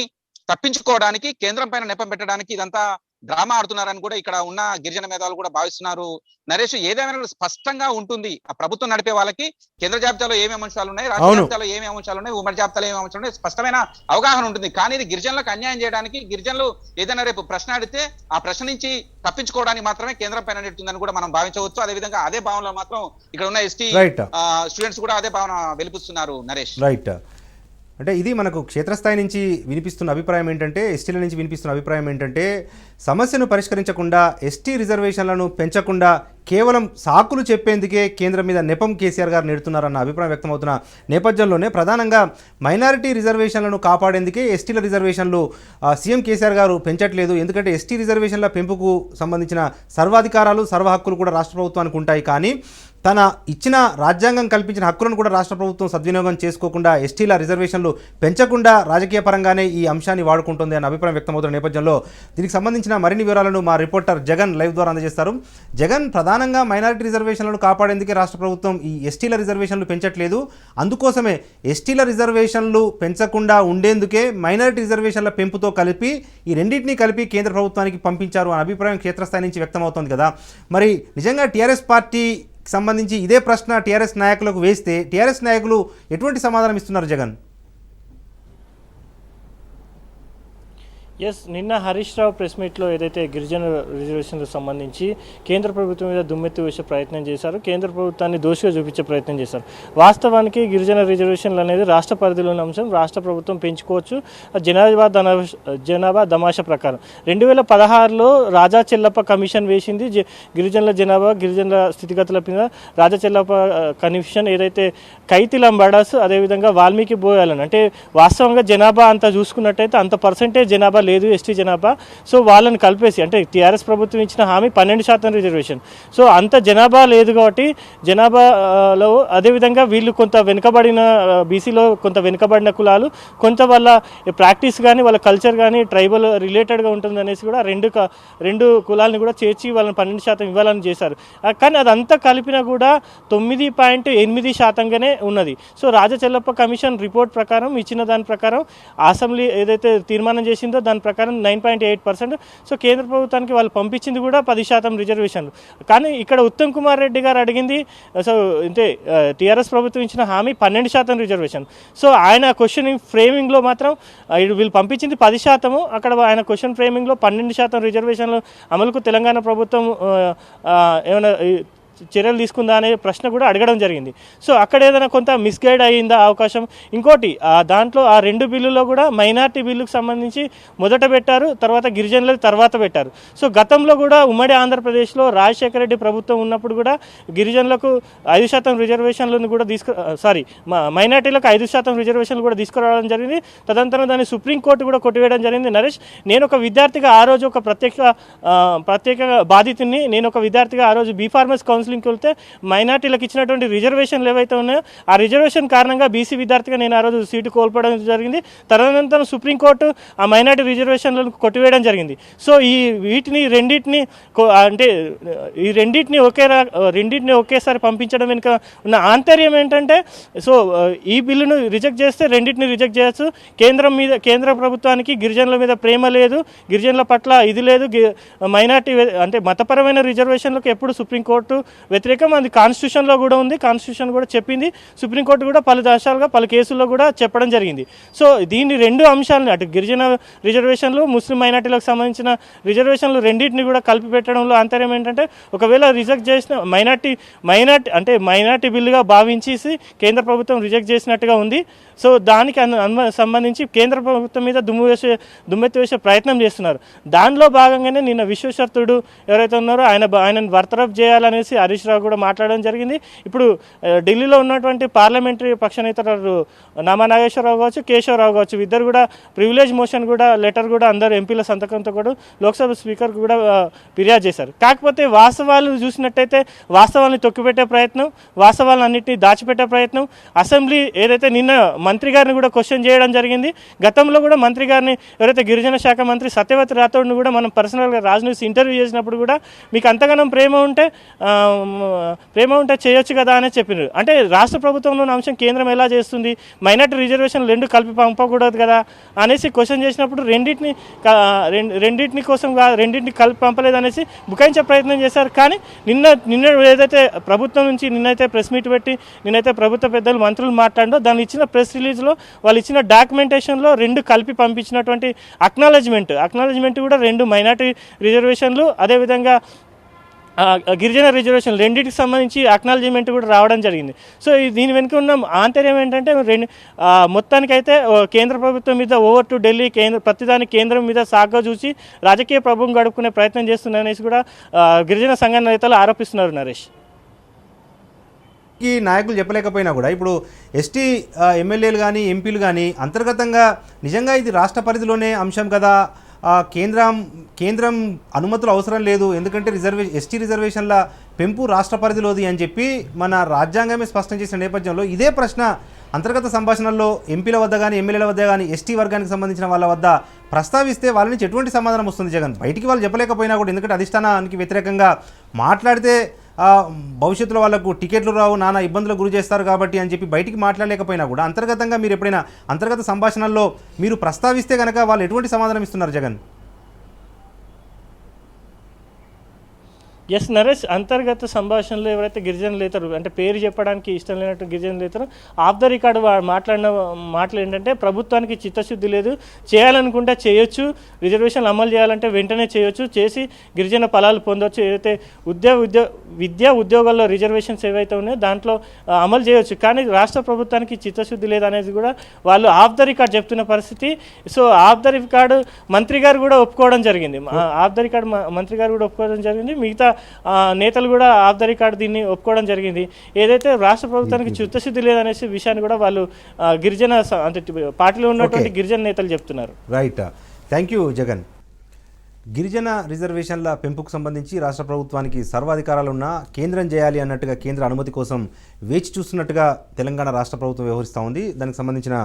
తప్పించుకోవడానికి కేంద్రం పైన నెపం పెట్టడానికి ఇదంతా డ్రామా ఆడుతున్నారని కూడా ఇక్కడ ఉన్న గిరిజన మేధావులు కూడా భావిస్తున్నారు. నరేష్, ఏదేమైనా స్పష్టంగా ఉంటుంది ఆ ప్రభుత్వం నడిపే వాళ్ళకి కేంద్ర జాబితాలో ఏమేమి అంశాలు ఉన్నాయి, రాష్ట్ర జాబితాలో ఏమేమి అంశాలు ఉన్నాయి, ఉమ్మడి జాబితాలో ఏమేమి అంశాలు ఉన్నాయి, స్పష్టమైన అవగాహన ఉంటుంది. కానీ ఇది గిరిజనులకు అన్యాయం చేయడానికి, గిరిజనులు ఏదైనా రేపు ప్రశ్న అడిగితే ఆ ప్రశ్న నుంచి తప్పించుకోవడానికి మాత్రమే కేంద్రం పైన నెడుతుందని కూడా మనం భావించవచ్చు. అదేవిధంగా అదే భావనలో మాత్రం ఇక్కడ ఉన్న ఎస్టీ స్టూడెంట్స్ కూడా అదే భావన వెలిపిస్తున్నారు. నరేష్, రైట్. అంటే ఇది మనకు క్షేత్రస్థాయి నుంచి వినిపిస్తున్న అభిప్రాయం ఏంటంటే, ఎస్టీల నుంచి వినిపిస్తున్న అభిప్రాయం ఏంటంటే, సమస్యను పరిష్కరించకుండా ఎస్టీ రిజర్వేషన్లను పెంచకుండా కేవలం సాకులు చెప్పేందుకే కేంద్రం మీద నెపం కేసీఆర్ గారు నెడుతున్నారన్న అభిప్రాయం వ్యక్తమవుతున్న నేపథ్యంలోనే ప్రధానంగా మైనారిటీ రిజర్వేషన్లను కాపాడేందుకే ఎస్టీల రిజర్వేషన్లు సీఎం కేసీఆర్ గారు పెంచట్లేదు. ఎందుకంటే ఎస్టీ రిజర్వేషన్ల పెంపుకు సంబంధించిన సర్వాధికారాలు సర్వ హక్కులు కూడా రాష్ట్ర ప్రభుత్వానికి ఉంటాయి. కానీ తన ఇచ్చిన రాజ్యాంగం కల్పించిన హక్కులను కూడా రాష్ట్ర ప్రభుత్వం సద్వినియోగం చేసుకోకుండా ఎస్టీల రిజర్వేషన్లు పెంచకుండా రాజకీయ పరంగానే ఈ అంశాన్ని వాడుకుంటుంది అన్న అభిప్రాయం వ్యక్తమవుతున్న నేపథ్యంలో దీనికి సంబంధించిన మరిన్ని వివరాలను మా రిపోర్టర్ జగన్ లైవ్ ద్వారా అందజేస్తారు. జగన్, ప్రధానంగా మైనారిటీ రిజర్వేషన్లను కాపాడేందుకే రాష్ట్ర ప్రభుత్వం ఈ ఎస్టీల రిజర్వేషన్లు పెంచట్లేదు. అందుకోసమే ఎస్టీల రిజర్వేషన్లు పెంచకుండా ఉండేందుకే మైనారిటీ రిజర్వేషన్ల పెంపుతో కలిపి ఈ రెండింటినీ కలిపి కేంద్ర ప్రభుత్వానికి పంపించారు అనే అభిప్రాయం క్షేత్రస్థాయి నుంచి వ్యక్తమవుతోంది కదా. మరి నిజంగా టీఆర్ఎస్ పార్టీ సంబంధించి ఇదే ప్రశ్న టీఆర్ఎస్ నాయకులకు వేస్తే టీఆర్ఎస్ నాయకులు ఎటువంటి సమాధానం ఇస్తున్నారు జగన్? నిన్న హరీష్ రావు ప్రెస్ మీట్లో ఏదైతే గిరిజన రిజర్వేషన్లకు సంబంధించి కేంద్ర ప్రభుత్వం మీద దుమ్మెత్తి వేసే ప్రయత్నం చేశారు, కేంద్ర ప్రభుత్వాన్ని దోషిగా చూపించే ప్రయత్నం చేశారు. వాస్తవానికి గిరిజన రిజర్వేషన్లు అనేది రాష్ట్ర పరిధిలో ఉన్న అంశం. రాష్ట్ర ప్రభుత్వం పెంచుకోవచ్చు జనాభా దమాషా ప్రకారం. 2016లో రాజా చెల్లప్ప కమిషన్ వేసింది. గిరిజనుల జనాభా, గిరిజనుల స్థితిగతుల మీద రాజా చెల్లప్ప కమిషన్ ఏదైతే కైతిలంబాడాస్ అదేవిధంగా వాల్మీకి బోయాలని, అంటే వాస్తవంగా జనాభా అంతా చూసుకున్నట్టయితే అంత పర్సెంటేజ్ జనాభా లేదు ఎస్టీ జనాభా. సో వాళ్ళని కలిపేసి అంటే టీఆర్ఎస్ ప్రభుత్వం ఇచ్చిన హామీ 12% రిజర్వేషన్. సో అంత జనాభా లేదు కాబట్టి జనాభాలో అదేవిధంగా వీళ్ళు కొంత వెనుకబడిన బీసీలో కొంత వెనుకబడిన కులాలు, కొంత వాళ్ళ ప్రాక్టీస్ కానీ వాళ్ళ కల్చర్ కానీ ట్రైబల్ రిలేటెడ్గా ఉంటుంది అనేసి కూడా రెండు కులాలను కూడా చేర్చి వాళ్ళని 12% ఇవ్వాలని చేశారు. కానీ అదంతా కలిపినా కూడా 9.8%గానే ఉన్నది. సో రాజచెల్లప్ప కమిషన్ రిపోర్ట్ ప్రకారం ఇచ్చిన దాని ప్రకారం అసెంబ్లీ ఏదైతే తీర్మానం చేసిందో దాని ప్రకారం 9.8%. సో కేంద్ర ప్రభుత్వానికి వాళ్ళు పంపించింది కూడా 10% రిజర్వేషన్లు. కానీ ఇక్కడ ఉత్తమ్ కుమార్ రెడ్డి గారు అడిగింది సో అంటే టీఆర్ఎస్ ప్రభుత్వం ఇచ్చిన హామీ 12% రిజర్వేషన్. సో ఆయన క్వశ్చన్ ఫ్రేమింగ్లో మాత్రం వీళ్ళు పంపించింది 10%, అక్కడ ఆయన క్వశ్చన్ ఫ్రేమింగ్లో 12% రిజర్వేషన్లు అమలుకు తెలంగాణ ప్రభుత్వం ఏమైనా చర్యలు తీసుకుందా అనే ప్రశ్న కూడా అడగడం జరిగింది. సో అక్కడ ఏదైనా కొంత మిస్గైడ్ అయ్యిందా అవకాశం. ఇంకోటి దాంట్లో ఆ 2 బిల్లులో కూడా మైనార్టీ బిల్లుకు సంబంధించి మొదట పెట్టారు, తర్వాత గిరిజనుల తర్వాత పెట్టారు. సో గతంలో కూడా ఉమ్మడి ఆంధ్రప్రదేశ్లో రాజశేఖర రెడ్డి ప్రభుత్వం ఉన్నప్పుడు కూడా గిరిజనులకు 5% రిజర్వేషన్లను కూడా మైనార్టీలకు 5% రిజర్వేషన్లు కూడా తీసుకురావడం జరిగింది. తదనంతరం దాన్ని సుప్రీంకోర్టు కూడా కొట్టివేయడం జరిగింది. నరేష్, నేను ఒక విద్యార్థిగా ఆ రోజు ఒక ప్రత్యేక బాధితుని, నేను ఒక విద్యార్థిగా ఆ రోజు బీఫార్మస్ కౌన్సిలింగ్కి వెళ్తే మైనార్టీలకు ఇచ్చినటువంటి రిజర్వేషన్లు ఏవైతే ఉన్నాయో ఆ రిజర్వేషన్ కారణంగా బీసీ విద్యార్థిగా నేను ఆ రోజు సీటు కోల్పోవడం జరిగింది. తదనంతరం సుప్రీంకోర్టు ఆ మైనార్టీ రిజర్వేషన్లను కొట్టివేయడం జరిగింది. సో రెండింటిని ఒకేసారి పంపించడం వెనుక ఉన్న ఆంతర్యం ఏంటంటే, సో ఈ బిల్లును రిజెక్ట్ చేస్తే రెండింటిని రిజెక్ట్ చేయొచ్చు. కేంద్ర ప్రభుత్వానికి గిరిజనుల మీద ప్రేమ లేదు, గిరిజనుల పట్ల ఇది లేదు, మైనార్టీ అంటే మతపరమైన రిజర్వేషన్లకు ఎప్పుడు సుప్రీంకోర్టు వ్యతిరేకం. అది కాన్స్టిట్యూషన్లో కూడా ఉంది, కాన్స్టిట్యూషన్ కూడా చెప్పింది. సుప్రీంకోర్టు కూడా పలు కేసుల్లో కూడా చెప్పడం జరిగింది. సో దీన్ని 2 అంశాలను అటు గిరిజన రిజర్వేషన్లు, ముస్లిం మైనార్టీలకు సంబంధించిన రిజర్వేషన్లు రెండింటిని కూడా కలిపి పెట్టడంలో అంతర్యం ఏంటంటే, ఒకవేళ రిజెక్ట్ చేసిన మైనార్టీ బిల్లుగా భావించేసి కేంద్ర ప్రభుత్వం రిజెక్ట్ చేసినట్టుగా ఉంది. సో దానికి సంబంధించి కేంద్ర ప్రభుత్వం మీద దుమ్మెత్తి వేసే ప్రయత్నం చేస్తున్నారు. దానిలో భాగంగానే నిన్న విశ్వశర్తుడు ఎవరైతే ఉన్నారో ఆయనను బర్తరఫ్ చేయాలనేసి హరీష్ రావు కూడా మాట్లాడడం జరిగింది. ఇప్పుడు ఢిల్లీలో ఉన్నటువంటి పార్లమెంటరీ పక్ష నేతలు నామా నాగేశ్వరరావు కావచ్చు, కేశవరావు కావచ్చు, ఇద్దరు కూడా ప్రివిలేజ్ మోషన్ కూడా లెటర్ కూడా అందరు ఎంపీల సంతకంతో కూడా లోక్సభ స్పీకర్ కూడా ఫిర్యాదు చేశారు. కాకపోతే వాస్తవాలు చూసినట్టయితే వాస్తవాలను తొక్కిపెట్టే ప్రయత్నం, వాస్తవాలను అన్నింటినీ దాచిపెట్టే ప్రయత్నం. అసెంబ్లీ ఏదైతే నిన్న మంత్రి గారిని కూడా క్వశ్చన్ చేయడం జరిగింది. గతంలో కూడా మంత్రి గారిని ఎవరైతే గిరిజన శాఖ మంత్రి సత్యవతి రాథోడ్ని కూడా మనం పర్సనల్గా రాజ్ న్యూస్ ఇంటర్వ్యూ చేసినప్పుడు కూడా మీకు అంతగానం ప్రేమ ఉంటే చేయొచ్చు కదా అని చెప్పినారు. అంటే రాష్ట్ర ప్రభుత్వంలోని అంశం కేంద్రం ఎలా చేస్తుంది, మైనార్టీ రిజర్వేషన్ 2 కలిపి పంపకూడదు కదా అనేసి క్వశ్చన్ చేసినప్పుడు రెండింటిని కలిపి పంపలేదు అనేసి బుకాయించే ప్రయత్నం చేశారు. కానీ నిన్న ఏదైతే ప్రభుత్వం నుంచి నిన్నైతే ప్రెస్ మీట్ పెట్టి నిన్నైతే ప్రభుత్వ పెద్దలు మంత్రులు మాట్లాడో దాన్ని ఇచ్చిన ప్రెస్ రిలీజ్లో వాళ్ళు ఇచ్చిన డాక్యుమెంటేషన్లో 2 కలిపి పంపించినటువంటి అక్నాలెడ్జ్మెంట్ కూడా 2 మైనార్టీ రిజర్వేషన్లు అదేవిధంగా గిరిజన రిజర్వేషన్ రెండింటికి సంబంధించి అక్నాలెడ్జ్మెంట్ కూడా రావడం జరిగింది. సో దీని వెనుక ఉన్న ఆంతర్యం ఏంటంటే మొత్తానికైతే కేంద్ర ప్రభుత్వం మీద ఓవర్ టు ఢిల్లీ ప్రతిదాని కేంద్రం మీద సాగ్గా చూసి రాజకీయ ప్రభుత్వం గడుపుకునే ప్రయత్నం చేస్తున్నారనేసి కూడా గిరిజన సంఘ నేతలు ఆరోపిస్తున్నారు. నరేష్, ఈ నాయకులు చెప్పలేకపోయినా కూడా ఇప్పుడు ఎస్టీ ఎమ్మెల్యేలు కానీ ఎంపీలు కానీ అంతర్గతంగా నిజంగా ఇది రాష్ట్ర పరిధిలోనే అంశం కదా, కేంద్రం అనుమతులు అవసరం లేదు, ఎందుకంటే ఎస్టీ రిజర్వేషన్ల పెంపు రాష్ట్ర పరిధిలోది అని చెప్పి మన రాజ్యాంగమే స్పష్టం చేసిన నేపథ్యంలో ఇదే ప్రశ్న అంతర్గత సంభాషణల్లో ఎంపీల వద్ద కానీ ఎమ్మెల్యేల వద్ద కానీ ఎస్టీ వర్గానికి సంబంధించిన వాళ్ళ వద్ద ప్రస్తావిస్తే వాళ్ళ నుంచి ఎటువంటి సమాధానం వస్తుంది జగన్? బయటికి వాళ్ళు చెప్పలేకపోయినా కూడా, ఎందుకంటే అధిష్టానానికి వ్యతిరేకంగా మాట్లాడితే భవిష్యత్తులో వాళ్ళకు టికెట్లు రావు, నానా ఇబ్బందులకు గురి చేస్తారు కాబట్టి అని చెప్పి బయటికి మాట్లాడలేకపోయినా కూడా అంతర్గతంగా మీరు ఎప్పుడైనా అంతర్గత సంభాషణల్లో మీరు ప్రస్తావిస్తే కనుక వాళ్ళు ఎటువంటి సమాధానం ఇస్తున్నారు జగన్? ఎస్ నరేష్, అంతర్గత సంభాషణలో ఎవరైతే గిరిజనులు అవుతారు అంటే పేరు చెప్పడానికి ఇష్టం లేనట్టు గిరిజనులు అవుతారు ఆఫ్ ద రికార్డు మాట్లాడిన మాటలు ఏంటంటే ప్రభుత్వానికి చిత్తశుద్ధి లేదు, చేయాలనుకుంటే చేయొచ్చు, రిజర్వేషన్లు అమలు చేయాలంటే వెంటనే చేయొచ్చు, చేసి గిరిజన ఫలాలు పొందవచ్చు, ఏదైతే విద్యా ఉద్యోగాల్లో రిజర్వేషన్స్ ఏవైతే ఉన్నాయో దాంట్లో అమలు చేయొచ్చు, కానీ రాష్ట్ర ప్రభుత్వానికి చిత్తశుద్ధి లేదనేది కూడా వాళ్ళు ఆఫ్ ద రికార్డ్ చెప్తున్న పరిస్థితి. సో ఆఫ్ ద రికార్డు మంత్రి గారు కూడా ఒప్పుకోవడం జరిగింది, మంత్రి గారు కూడా ఒప్పుకోవడం జరిగింది, మిగతా నేతలు కూడా ఆఫ్ ద రికార్డ్ దీన్ని ఒప్పుకోవడం జరిగింది. ఏదైతే రాష్ట్ర ప్రభుత్వానికి చిత్తశుద్ధి లేదనేసి విషయాన్ని కూడా వాళ్ళు గిరిజన అంటే పార్టీలో ఉన్నటువంటి గిరిజన నేతలు చెప్తున్నారు. రైట్. Thank you Jagan. గిరిజన రిజర్వేషన్ల పెంపుకు సంబంధించి రాష్ట్ర ప్రభుత్వానికి సర్వాధికారాలు ఉన్నా కేంద్రం చేయాలి అన్నట్టుగా కేంద్ర అనుమతి కోసం వేచి చూస్తున్నట్టుగా తెలంగాణ రాష్ట్ర ప్రభుత్వం వ్యవహరిస్తూ ఉంది. దానికి సంబంధించిన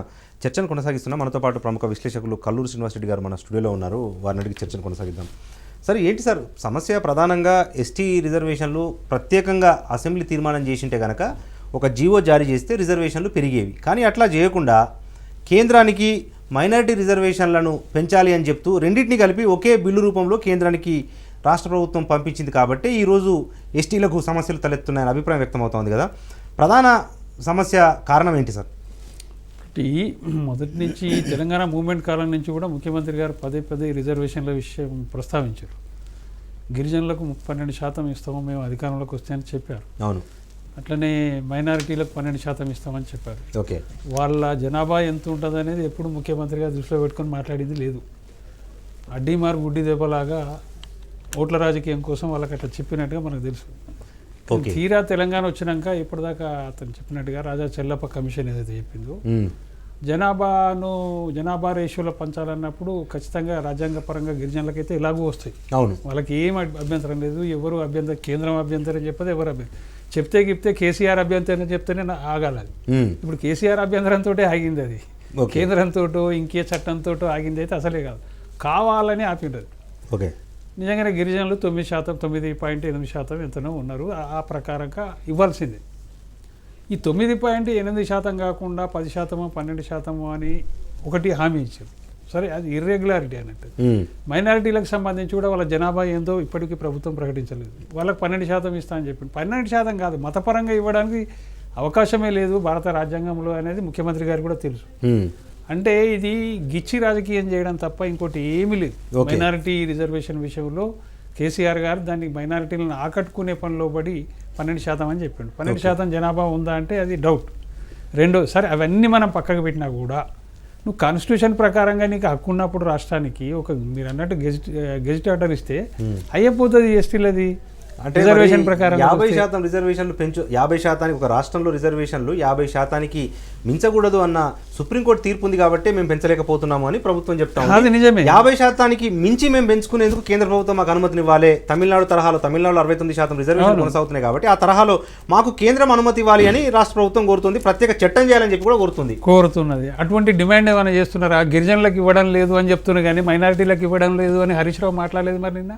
చర్చను కొనసాగిస్తున్నాం. మనతో పాటు ప్రముఖ విశ్లేషకులు కల్లూరు శ్రీనివాసరెడ్డి గారు మన స్టూడియోలో ఉన్నారు. వారిని అడిగి చర్చను కొనసాగిద్దాం. సరే, ఏంటి సార్ సమస్య? ప్రధానంగా ఎస్టీ రిజర్వేషన్లు ప్రత్యేకంగా అసెంబ్లీ తీర్మానం చేసింటే కనుక ఒక జీవో జారీ చేస్తే రిజర్వేషన్లు పెరిగేవి. కానీ అట్లా చేయకుండా కేంద్రానికి మైనారిటీ రిజర్వేషన్లను పెంచాలి అని చెప్తూ రెండింటిని కలిపి ఒకే బిల్లు రూపంలో కేంద్రానికి రాష్ట్ర ప్రభుత్వం పంపించింది. కాబట్టి ఈరోజు ఎస్టీలకు సమస్యలు తలెత్తున్నాయని అభిప్రాయం వ్యక్తమవుతోంది కదా. ప్రధాన సమస్య కారణం ఏంటి సార్? మొదటి నుంచి తెలంగాణ మూవ్మెంట్ కాలం నుంచి కూడా ముఖ్యమంత్రి గారు పదే పదే రిజర్వేషన్ల విషయం ప్రస్తావించారు. గిరిజనులకు 12% ఇస్తాము మేము అధికారంలోకి వస్తే అని చెప్పారు. అవును. అట్లనే మైనారిటీలకు 12% ఇస్తామని చెప్పారు. ఓకే. వాళ్ళ జనాభా ఎంత ఉంటుంది అనేది ఎప్పుడు ముఖ్యమంత్రి గారు దృష్టిలో పెట్టుకొని మాట్లాడింది లేదు. అడ్డీ మార్ గుడ్డి దెబ్బలాగా ఓట్ల రాజకీయం కోసం వాళ్ళకి అట్లా చెప్పినట్టుగా మనకు తెలుసు. తీరా తెలంగాణ వచ్చినాక ఇప్పటిదాకా అతను చెప్పినట్టుగా రాజా చెల్లప్ప కమిషన్ ఏదైతే చెప్పిందో జనాభా రేషియోలో పంచాలన్నప్పుడు ఖచ్చితంగా రాజ్యాంగ పరంగా గిరిజనులకైతే ఇలాగూ వస్తాయి. అవును. వాళ్ళకి ఏం అభ్యంతరం లేదు. ఎవరు అభ్యంతరం, కేంద్రం అభ్యంతరం చెప్పదు, ఎవరు అభ్యంతరం చెప్తే కేసీఆర్ అభ్యంతరం చెప్తేనే ఆగాలి. ఇప్పుడు కేసీఆర్ అభ్యంతరంతో ఆగింది, అది కేంద్రంతో ఇంకే చట్టంతో ఆగింది అయితే అసలే కాదు, కావాలని ఆపిండదు. ఓకే. నిజంగానే గిరిజనులు 9%, 9.8% ఎంతనో ఉన్నారు. ఆ ప్రకారంగా ఇవ్వాల్సిందే. ఈ 9.8% కాకుండా 10%, 12% అని ఒకటి హామీ ఇచ్చారు. సరే, అది ఇర్రెగ్యులారిటీ అన్నట్టు. మైనారిటీలకు సంబంధించి కూడా వాళ్ళ జనాభా ఏందో ఇప్పటికీ ప్రభుత్వం ప్రకటించలేదు. వాళ్ళకి 12% ఇస్తా అని చెప్పింది. 12% కాదు, మతపరంగా ఇవ్వడానికి అవకాశమే లేదు భారత రాజ్యాంగంలో అనేది ముఖ్యమంత్రి గారు కూడా తెలుసు. అంటే ఇది గిచ్చి రాజకీయం చేయడం తప్ప ఇంకోటి ఏమీ లేదు. మైనారిటీ రిజర్వేషన్ విషయంలో కేసీఆర్ గారు దాన్ని మైనారిటీలను ఆకట్టుకునే పనిలో పడి 12% అని చెప్పిండు. 12% జనాభా ఉందా అంటే అది డౌట్. సరే అవన్నీ మనం పక్కకు పెట్టినా కూడా నువ్వు కాన్స్టిట్యూషన్ ప్రకారంగా నీకు హక్కు ఉన్నప్పుడు రాష్ట్రానికి మీరు అన్నట్టు గెజిట్ ఆర్డర్ ఇస్తే అయిపోతుంది ఎస్టీలది. అంటే రిజర్వేషన్ ప్రకారం 50% రిజర్వేషన్లు 50% ఒక రాష్ట్రంలో రిజర్వేషన్లు 50% మించకూడదు అన్న సుప్రీంకోర్టు తీర్పు ఉంది కాబట్టి మేము పెంచలేకపోతున్నాము అని ప్రభుత్వం చెప్తాము. అది నిజమే. 50% మించి మేము పెంచుకునేందుకు కేంద్ర ప్రభుత్వం మాకు అనుమతిని ఇవ్వాలి. తమిళనాడులో 69% రిజర్వేషన్ కొనసాగుతున్నాయి కాబట్టి ఆ తరహాలో మాకు కేంద్రం అనుమతి ఇవ్వాలి అని రాష్ట్ర ప్రభుత్వం కోరుతుంది. ప్రత్యేక చట్టం చేయాలని చెప్పి కూడా కోరుతున్నది. అటువంటి డిమాండ్ ఏమైనా చేస్తున్నారా? గిరిజనులకు ఇవ్వడం లేదు అని చెప్తున్నారు కానీ మైనారిటీలకు ఇవ్వడం లేదు అని హరీష్ రావు మాట్లాడలేదు మరి నిన్న.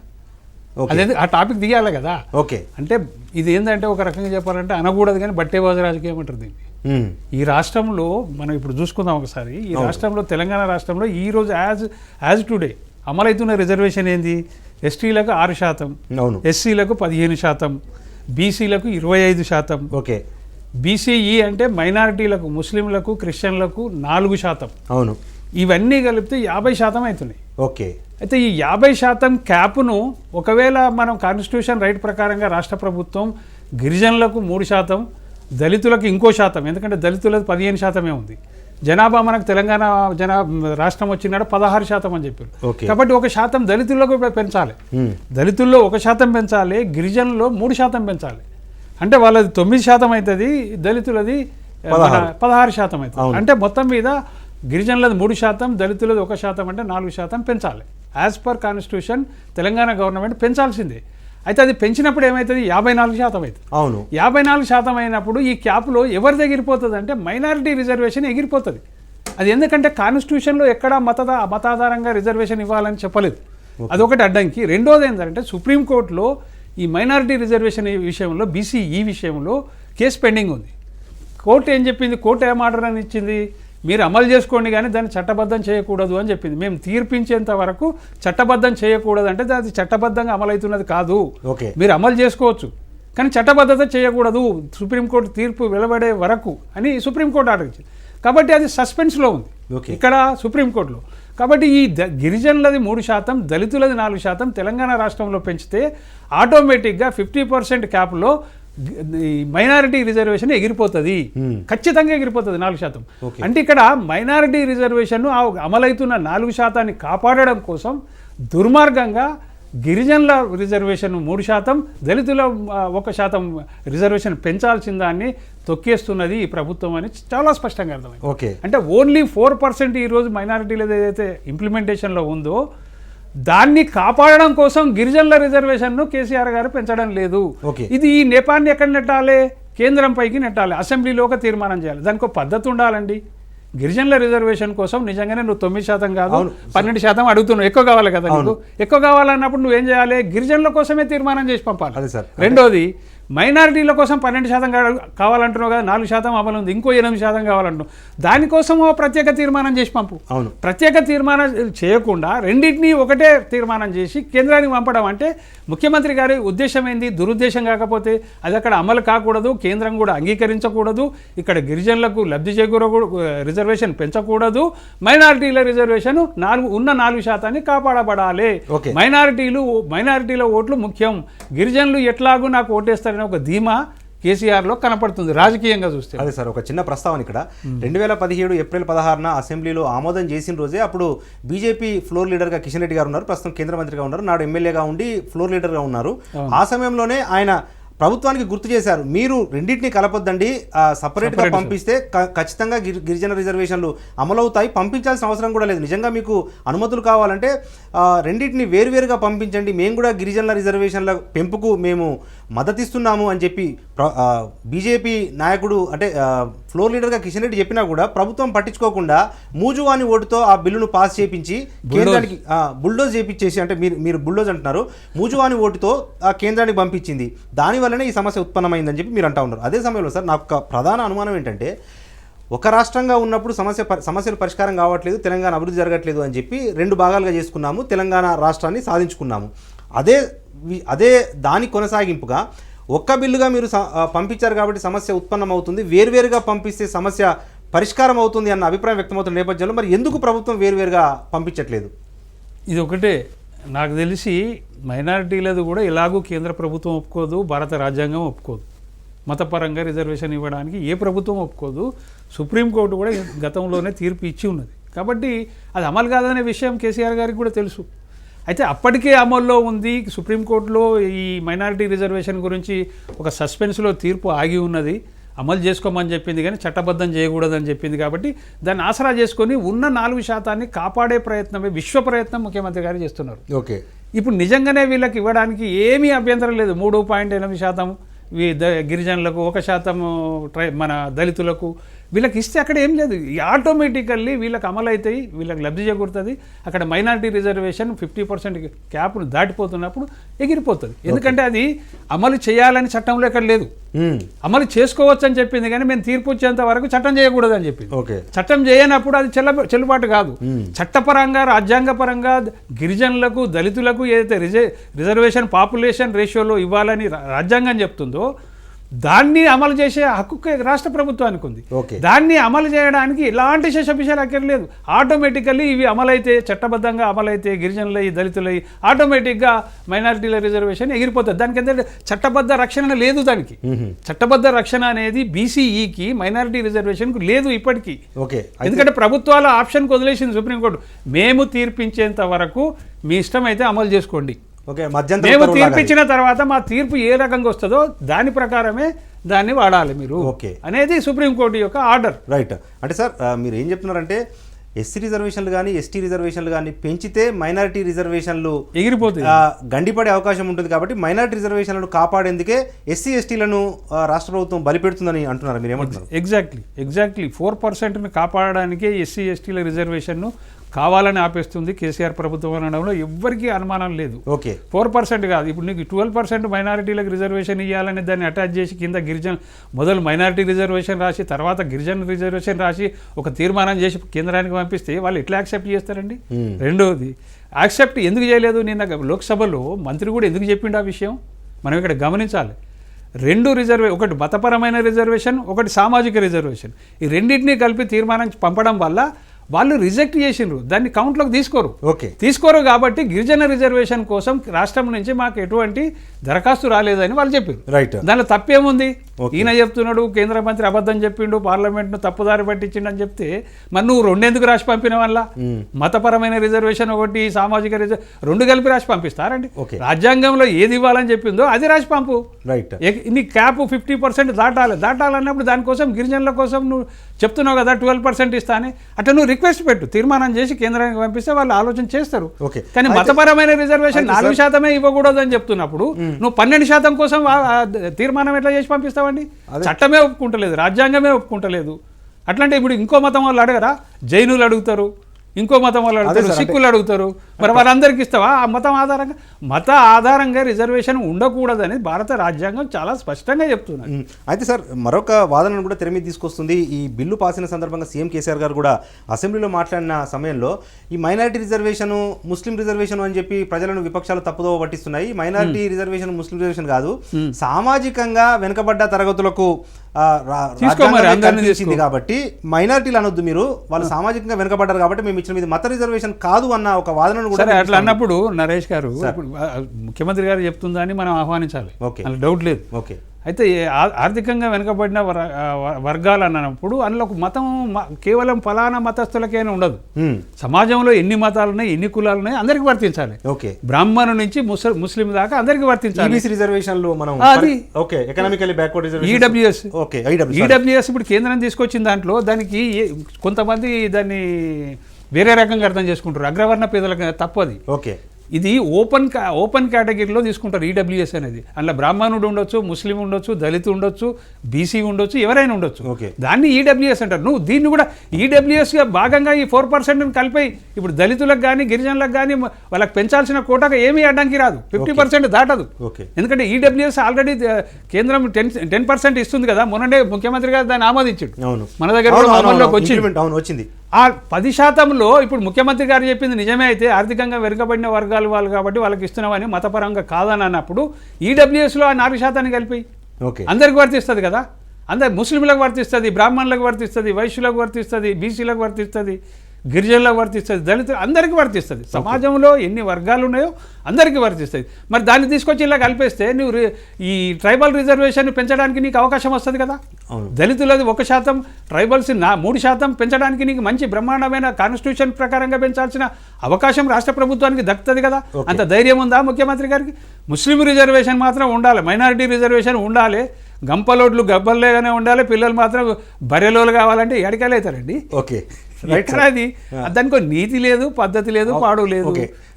అదే ఆ టాపిక్ దిగాలి కదా. ఓకే. అంటే ఇది ఏంటంటే ఒక రకంగా చెప్పాలంటే అనకూడదు కానీ బట్టేబాజు రాజకీయం అంటారు దీన్ని. ఈ రాష్ట్రంలో మనం ఇప్పుడు చూసుకుందాం ఒకసారి. ఈ రాష్ట్రంలో తెలంగాణ రాష్ట్రంలో ఈ రోజు యాజ్ టుడే అమలవుతున్న రిజర్వేషన్ ఏంది? ఎస్టీలకు 6%, ఎస్సీలకు 15%, బీసీలకు 25%. ఓకే. బీసీఈ అంటే మైనారిటీలకు, ముస్లింలకు, క్రిస్టియన్లకు 4%. అవును. ఇవన్నీ కలిపితే 50% అవుతున్నాయి. ఓకే. అయితే ఈ 50% క్యాప్ను ఒకవేళ మనం కాన్స్టిట్యూషన్ రైట్ ప్రకారంగా రాష్ట్ర ప్రభుత్వం గిరిజనులకు 3%, దళితులకు ఇంకో శాతం, ఎందుకంటే దళితులకు 15% ఉంది. జనాభా మనకు తెలంగాణ రాష్ట్రం వచ్చినాడు 16% అని చెప్పారు. కాబట్టి 1% దళితులకు పెంచాలి. దళితుల్లో 1% పెంచాలి, గిరిజనుల్లో 3% పెంచాలి. అంటే వాళ్ళది 9% అవుతుంది, దళితులది 16% అవుతుంది. అంటే మొత్తం మీద గిరిజనులది 3%, దళితులది 1% అంటే 4% పెంచాలి. As per constitution Telangana government పెంచాల్సిందే. అయితే అది పెంచినప్పుడు ఏమవుతుంది? 54% అవుతుంది. అవును. 54% అయినప్పుడు ఈ క్యాప్లో ఎవరిది ఎగిరిపోతుంది అంటే మైనారిటీ రిజర్వేషన్ ఎగిరిపోతుంది. అది ఎందుకంటే కాన్స్టిట్యూషన్లో ఎక్కడా మతాధారంగా రిజర్వేషన్ ఇవ్వాలని చెప్పలేదు. అదొకటి అడ్డంకి. రెండోది ఏంటంటే సుప్రీంకోర్టులో ఈ మైనారిటీ రిజర్వేషన్ విషయంలో, బీసీఈ విషయంలో కేసు పెండింగ్ ఉంది. కోర్టు ఏం చెప్పింది? కోర్టు ఏం ఆర్డర్ అని ఇచ్చింది? మీరు అమలు చేసుకోండి కానీ దాన్ని చట్టబద్ధం చేయకూడదు అని చెప్పింది. మేము తీర్పించేంత వరకు చట్టబద్ధం చేయకూడదు అంటే అది చట్టబద్ధంగా అమలవుతున్నది కాదు. మీరు అమలు చేసుకోవచ్చు కానీ చట్టబద్ధత చేయకూడదు సుప్రీంకోర్టు తీర్పు వెలువడే వరకు అని సుప్రీంకోర్టు ఆర్డర్ ఇచ్చింది. కాబట్టి అది సస్పెన్స్లో ఉంది ఇక్కడ సుప్రీంకోర్టులో. కాబట్టి ఈ గిరిజనులది 3%, దళితులది 4% తెలంగాణ రాష్ట్రంలో పెంచితే ఆటోమేటిక్గా 50% క్యాప్లో మైనారిటీ రిజర్వేషన్ ఎగిరిపోతుంది. ఖచ్చితంగా ఎగిరిపోతుంది 4%. అంటే ఇక్కడ మైనారిటీ రిజర్వేషన్ అమలవుతున్న 4%ని కాపాడడం కోసం దుర్మార్గంగా గిరిజనుల రిజర్వేషన్ 3%, దళితుల 1% రిజర్వేషన్ పెంచాల్సిన దాన్ని తొక్కేస్తున్నది ఈ ప్రభుత్వం అని చాలా స్పష్టంగా అర్థమైంది. ఓకే, అంటే ఓన్లీ 4% ఈరోజు మైనారిటీలది ఏదైతే ఇంప్లిమెంటేషన్లో ఉందో దాన్ని కాపాడడం కోసం గిరిజనుల రిజర్వేషన్ను కేసీఆర్ గారు పెంచడం లేదు. ఓకే. ఇది ఈ నెపాన్ని ఎక్కడ నెట్టాలి? కేంద్రం పైకి నెట్టాలి, అసెంబ్లీలో ఒక తీర్మానం చేయాలి. దానికి ఒక పద్ధతి ఉండాలండి. గిరిజనుల రిజర్వేషన్ కోసం నిజంగానే నువ్వు 9% కాదు 12% అడుగుతున్నావు, ఎక్కువ కావాలి కదా నీకు. ఎక్కువ కావాలన్నప్పుడు నువ్వేం చేయాలి? గిరిజనుల కోసమే తీర్మానం చేసి పంపాలి. రెండోది, మైనారిటీల కోసం 12% కావాలంటున్నావు కదా, 4% అమలు ఉంది, ఇంకో 8% కావాలంటున్నావు, దానికోసం ప్రత్యేక తీర్మానం చేసి పంపు. ప్రత్యేక తీర్మానం చేయకుండా రెండింటినీ ఒకటే తీర్మానం చేసి కేంద్రానికి పంపడం అంటే ముఖ్యమంత్రి గారి ఉద్దేశం ఏంది? దురుద్దేశం కాకపోతే అది అక్కడ అమలు కాకూడదు, కేంద్రం కూడా అంగీకరించకూడదు, ఇక్కడ గిరిజనులకు లబ్ధి చేకూరకూడదు, రిజర్వేషన్ పెంచకూడదు, మైనారిటీల రిజర్వేషన్ ఉన్న 4% కాపాడబడాలి. మైనారిటీల ఓట్లు ముఖ్యం, గిరిజనులు ఎట్లాగూ నాకు ఓటేస్తారని ఒక ధీమా కేసీఆర్లో కనపడుతుంది రాజకీయంగా చూస్తే. అదే సార్, ఒక చిన్న ప్రస్తావన ఇక్కడ. 2017 ఏప్రిల్ 16న అసెంబ్లీలో ఆమోదం చేసిన రోజే అప్పుడు బీజేపీ ఫ్లోర్ లీడర్గా కిషన్ రెడ్డి గారు ఉన్నారు, ప్రస్తుతం కేంద్ర మంత్రిగా ఉన్నారు, నాడు ఎమ్మెల్యేగా ఉండి ఫ్లోర్ లీడర్గా ఉన్నారు. ఆ సమయంలోనే ఆయన ప్రభుత్వానికి గుర్తు చేశారు, మీరు రెండింటిని కలపొద్దండి, సపరేట్గా పంపిస్తే ఖచ్చితంగా గిరిజన రిజర్వేషన్లు అమలవుతాయి, పంపించాల్సిన అవసరం కూడా లేదు, నిజంగా మీకు అనుమతులు కావాలంటే రెండింటిని వేరువేరుగా పంపించండి, మేము కూడా గిరిజనుల రిజర్వేషన్ల పెంపుకు మేము మద్దతిస్తున్నాము అని చెప్పి బీజేపీ నాయకుడు అంటే ఫ్లోర్ లీడర్గా కిషన్ రెడ్డి చెప్పినా కూడా ప్రభుత్వం పట్టించుకోకుండా మూజువాని ఓటుతో ఆ బిల్లును పాస్ చేయించి కేంద్రానికి బుల్డోజ్ చేయించేసి, అంటే మీరు బుల్డోజ్ అంటున్నారు, మూజువాని ఓటుతో కేంద్రానికి పంపించింది. దానివల్లనే ఈ సమస్య ఉత్పన్నమైందని చెప్పి మీరు అంటా ఉన్నారు. అదే సమయంలో సార్ నాకు ఒక ప్రధాన అనుమానం ఏంటంటే, ఒక రాష్ట్రంగా ఉన్నప్పుడు సమస్యలు పరిష్కారం కావట్లేదు, తెలంగాణ అభివృద్ధి జరగట్లేదు అని చెప్పి 2 భాగాలుగా చేసుకున్నాము, తెలంగాణ రాష్ట్రాన్ని సాధించుకున్నాము. అదే దాని కొనసాగింపుగా ఒక్క బిల్లుగా మీరు పంపించారు కాబట్టి సమస్య ఉత్పన్నమవుతుంది, వేరువేరుగా పంపిస్తే సమస్య పరిష్కారం అవుతుంది అన్న అభిప్రాయం వ్యక్తమవుతున్న నేపథ్యంలో మరి ఎందుకు ప్రభుత్వం వేరువేరుగా పంపించట్లేదు? ఇది ఒకటే నాకు తెలిసి, మైనారిటీలది కూడా ఎలాగూ కేంద్ర ప్రభుత్వం ఒప్పుకోదు, భారత రాజ్యాంగం ఒప్పుకోదు, మతపరంగా రిజర్వేషన్ ఇవ్వడానికి ఏ ప్రభుత్వం ఒప్పుకోదు, సుప్రీంకోర్టు కూడా గతంలోనే తీర్పు ఇచ్చి ఉన్నది. కాబట్టి అది అమలు కాదనే విషయం కేసీఆర్ గారికి కూడా తెలుసు. అయితే అప్పటికే అమల్లో ఉంది, సుప్రీంకోర్టులో ఈ మైనారిటీ రిజర్వేషన్ గురించి ఒక సస్పెన్స్లో తీర్పు ఆగి ఉన్నది, అమలు చేసుకోమని చెప్పింది కానీ చట్టబద్ధం చేయకూడదని చెప్పింది. కాబట్టి దాన్ని ఆసరా చేసుకొని ఉన్న 4% కాపాడే ప్రయత్నమే విశ్వ ప్రయత్నం ముఖ్యమంత్రి గారు చేస్తున్నారు. ఓకే, ఇప్పుడు నిజంగానే వీళ్ళకి ఇవ్వడానికి ఏమీ అభ్యంతరం లేదు. 3.8% గిరిజనులకు, 1% మన దళితులకు వీళ్ళకి ఇస్తే అక్కడ ఏం లేదు, ఆటోమేటికల్లీ వీళ్ళకి అమలు అవుతాయి, వీళ్ళకి లబ్ధి చేకూరుతుంది. అక్కడ మైనారిటీ రిజర్వేషన్ 50% క్యాప్ను దాటిపోతున్నప్పుడు ఎగిరిపోతుంది. ఎందుకంటే అది అమలు చేయాలని చట్టంలో ఎక్కడ లేదు, అమలు చేసుకోవచ్చు అని చెప్పింది కానీ మేము తీర్పు వచ్చేంత వరకు చట్టం చేయకూడదు అని చెప్పింది. చట్టం చేయనప్పుడు అది చెల్లుబాటు కాదు. చట్టపరంగా రాజ్యాంగపరంగా గిరిజనులకు దళితులకు ఏదైతే రిజర్వేషన్ పాపులేషన్ రేషియోలో ఇవ్వాలని రాజ్యాంగం చెప్తుందో దాన్ని అమలు చేసే హక్కు రాష్ట్ర ప్రభుత్వానికి ఉంది. దాన్ని అమలు చేయడానికి ఎలాంటి శేషపిషాలు అక్కర్లేదు. ఆటోమేటికల్లీ ఇవి అమలైతే, చట్టబద్ధంగా అమలైతే గిరిజనులై దళితులై ఆటోమేటిక్గా మైనారిటీల రిజర్వేషన్ ఎగిరిపోతుంది. దానికి ఎందుకంటే చట్టబద్ధ రక్షణ లేదు. దానికి చట్టబద్ధ రక్షణ అనేది బీసీఈకి మైనారిటీ రిజర్వేషన్కు లేదు ఇప్పటికీ. ఎందుకంటే ప్రభుత్వాల ఆప్షన్కి వదిలేసింది సుప్రీంకోర్టు, మేము తీర్పించేంత వరకు మీ ఇష్టం అయితే అమలు చేసుకోండి, మేము తీర్పిచ్చిన తర్వాత మా తీర్పు ఏ రకంగా వస్తుందో దాని ప్రకారమే దాన్ని వాడాలి మీరు అనేది సుప్రీంకోర్టు యొక్క ఆర్డర్. రైట్. అంటే సార్ మీరు ఏం చెప్తున్నారంటే ఎస్సీ రిజర్వేషన్లు కానీ ఎస్టీ రిజర్వేషన్లు కానీ పెంచితే మైనారిటీ రిజర్వేషన్లు ఎగిరిపోతాయి, గండిపడే అవకాశం ఉంటుంది. కాబట్టి మైనారిటీ రిజర్వేషన్లను కాపాడేందుకే ఎస్సీ ఎస్టీలను రాష్ట్ర ప్రభుత్వం బలిపెడుతుందని అంటున్నారు, మీరు ఏమంటున్నారు? ఎగ్జాక్ట్లీ 4%ను కాపాడడానికే ఎస్సీ ఎస్టీల రిజర్వేషన్ను కావాలని ఆపేస్తుంది కేసీఆర్ ప్రభుత్వం అనడంలో ఎవ్వరికీ అనుమానం లేదు. 4% కాదు, ఇప్పుడు నీకు 12% మైనారిటీలకు రిజర్వేషన్ ఇవ్వాలని దాన్ని అటాచ్ చేసి కింద మొదలు మైనారిటీ రిజర్వేషన్ రాసి తర్వాత గిరిజన రిజర్వేషన్ రాసి ఒక తీర్మానం చేసి కేంద్రానికి పంపిస్తే వాళ్ళు ఎట్లా యాక్సెప్ట్ చేస్తారండి? రెండోది, యాక్సెప్ట్ ఎందుకు చేయలేదు? నిన్న లోక్సభలో మంత్రి కూడా ఎందుకు చెప్పిండు ఆ విషయం మనం ఇక్కడ గమనించాలి. 2 ఒకటి మతపరమైన రిజర్వేషన్, ఒకటి సామాజిక రిజర్వేషన్, ఈ రెండింటినీ కలిపి తీర్మానం పంపడం వల్ల వాళ్ళు రిజెక్ట్ చేసిండ్రు, దాన్ని కౌంట్లోకి తీసుకోరు. కాబట్టి గిరిజన రిజర్వేషన్ కోసం రాష్ట్రం నుంచి మాకు ఎటువంటి దరఖాస్తు రాలేదని వాళ్ళు చెప్పారు. దానిలో తప్పేముంది? ఈయన చెప్తున్నాడు కేంద్ర మంత్రి అబద్ధం చెప్పిండు, పార్లమెంట్ను తప్పుదారి పట్టించిండు అని చెప్తే మరి నువ్వు రెండెందుకు రాసి పంపిన వల్ల? మతపరమైన రిజర్వేషన్ ఒకటి, సామాజిక రెండు కలిపి రాసి పంపిస్తారండి. రాజ్యాంగంలో ఏది ఇవ్వాలని చెప్పిందో అది రాసి పంపు. రైట్. నీ క్యాప్ 50% దాటాలన్నప్పుడు దానికోసం గిరిజనుల కోసం నువ్వు చెప్తున్నావు కదా 12% ఇస్తా అని, అట్లా నువ్వు రిక్వెస్ట్ పెట్టు, తీర్మానం చేసి కేంద్రానికి పంపిస్తే వాళ్ళు ఆలోచన చేస్తారు. కానీ మతపరమైన రిజర్వేషన్ 4% ఇవ్వకూడదు అని చెప్తున్నప్పుడు నువ్వు 12% కోసం తీర్మానం ఎట్లా చేసి పంపిస్తావండి? చట్టమే ఒప్పుకుంటలేదు, రాజ్యాంగమే ఒప్పుకుంటలేదు. అట్లాంటి ఇప్పుడు ఇంకో మతం వాళ్ళు అడగరా? జైనులు అడుగుతారు, ఇంకో మతం వాళ్ళు అడుగుతారు, సిక్కులు అడుగుతారు. మరి వాళ్ళందరికీ ఇస్తావా? ఆ మత ఆధారంగా రిజర్వేషన్ ఉండకూడదని భారత రాజ్యాంగం చాలా స్పష్టంగా చెప్తున్నారు. అయితే సార్ మరొక వాదనను కూడా తెర మీద తీసుకొస్తుంది. ఈ బిల్లు పాస్ అయిన సందర్భంగా సీఎం కేసీఆర్ గారు కూడా అసెంబ్లీలో మాట్లాడిన సమయంలో ఈ మైనారిటీ రిజర్వేషన్ ముస్లిం రిజర్వేషన్ అని చెప్పి ప్రజలను విపక్షాలు తప్పుదో పట్టిస్తున్నాయి. మైనారిటీ రిజర్వేషన్ ముస్లిం రిజర్వేషన్ కాదు, సామాజికంగా వెనుకబడ్డ తరగతులకు కల్పించింది కాబట్టి మైనారిటీలు అనొద్దు, మీరు వాళ్ళు సామాజికంగా వెనుకబడ్డారు కాబట్టి మేము ఇచ్చిన మీద మత రిజర్వేషన్ కాదు అన్న ఒక వాదనను కూడా అట్లా అన్నప్పుడు నరేష్ గారు ముఖ్యమంత్రి గారు చెప్తుందని మనం ఆహ్వానించాలి, అలా డౌట్ లేదు. ఓకే. అయితే ఆర్థికంగా వెనుకబడిన వర్గాలు అన్నప్పుడు అందులో మతం కేవలం ఫలానా మతస్థులకైనా ఉండదు. సమాజంలో ఎన్ని మతాలు ఉన్నాయి, ఎన్ని కులాలు ఉన్నాయి, అందరికి వర్తించాలి. ఓకే. బ్రాహ్మణు నుంచి ముస్లిం దాకా అందరికి వర్తించాలి. రిజర్వేషన్లు మనం అది ఎకనామికల్లీ బ్యాక్వర్డ్ ఈడబ్ల్యూఎస్. ఈడబ్ల్యూఎస్ ఇప్పుడు కేంద్రం తీసుకొచ్చిన దాంట్లో దానికి కొంతమంది దాన్ని వేరే రకంగా అర్థం చేసుకుంటారు. అగ్రవర్ణ పేదలకు తప్పది. ఓకే. ఇది ఓపెన్ కేటగిరీలో తీసుకుంటారు ఈడబ్ల్యూఎస్ అనేది. అందులో బ్రాహ్మణుడు ఉండొచ్చు, ముస్లిం ఉండొచ్చు, దళితు ఉండొచ్చు, బీసీ ఉండొచ్చు, ఎవరైనా ఉండొచ్చు. దాన్ని ఈడబ్ల్యూఎస్ అంటారు. నువ్వు దీన్ని కూడా ఈడబ్ల్యూఎస్గా భాగంగా ఈ 4% కలిపి ఇప్పుడు దళితులకు కానీ గిరిజనులకు కానీ వాళ్ళకి పెంచాల్సిన కోటాగా ఏమీ అడ్డంకి రాదు, 50% దాటదు. ఎందుకంటే ఈడబ్ల్యూఎస్ ఆల్రెడీ కేంద్రం 10% ఇస్తుంది కదా. మొన్ననే ముఖ్యమంత్రి గారు దాన్ని ఆమోదించాడు, మన దగ్గర అమల్లోకి వచ్చింది. ఆ 10%లో ఇప్పుడు ముఖ్యమంత్రి గారు చెప్పింది నిజమే అయితే ఆర్థికంగా వెనుకబడిన వర్గాలు వాళ్ళు కాబట్టి వాళ్ళకి ఇస్తున్నామని మతపరంగా కాదని అన్నప్పుడు ఈడబ్ల్యూఎస్లో ఆ 4% కలిపి అందరికి వర్తిస్తుంది కదా. అందరు ముస్లింలకు వర్తిస్తుంది, బ్రాహ్మణులకు వర్తిస్తుంది, వైశ్యులకు వర్తిస్తుంది, బీసీలకు వర్తిస్తుంది, గిరిజనులకు వర్తిస్తుంది, దళితులు అందరికీ వర్తిస్తుంది. సమాజంలో ఎన్ని వర్గాలు ఉన్నాయో అందరికీ వర్తిస్తుంది. మరి దాన్ని తీసుకొచ్చి ఇలా కలిపేస్తే నువ్వు ఈ ట్రైబల్ రిజర్వేషన్ పెంచడానికి నీకు అవకాశం వస్తుంది కదా. దళితులది 1%, ట్రైబల్స్ 3% పెంచడానికి నీకు మంచి బ్రహ్మాండమైన కాన్స్టిట్యూషన్ ప్రకారంగా పెంచాల్సిన అవకాశం రాష్ట్ర ప్రభుత్వానికి దక్కుతుంది కదా. అంత ధైర్యం ఉందా ముఖ్యమంత్రి గారికి? ముస్లిం రిజర్వేషన్ మాత్రం ఉండాలి, మైనారిటీ రిజర్వేషన్ ఉండాలి, గంపలోడ్లు గబ్బల్లేగానే ఉండాలి, పిల్లలు మాత్రం బర్రెలోలు కావాలంటే ఎడకలు అవుతారండి. ఓకే. ఎక్కడ అది దానికి నీతి లేదు, పద్ధతి లేదు, పాడు లేదు.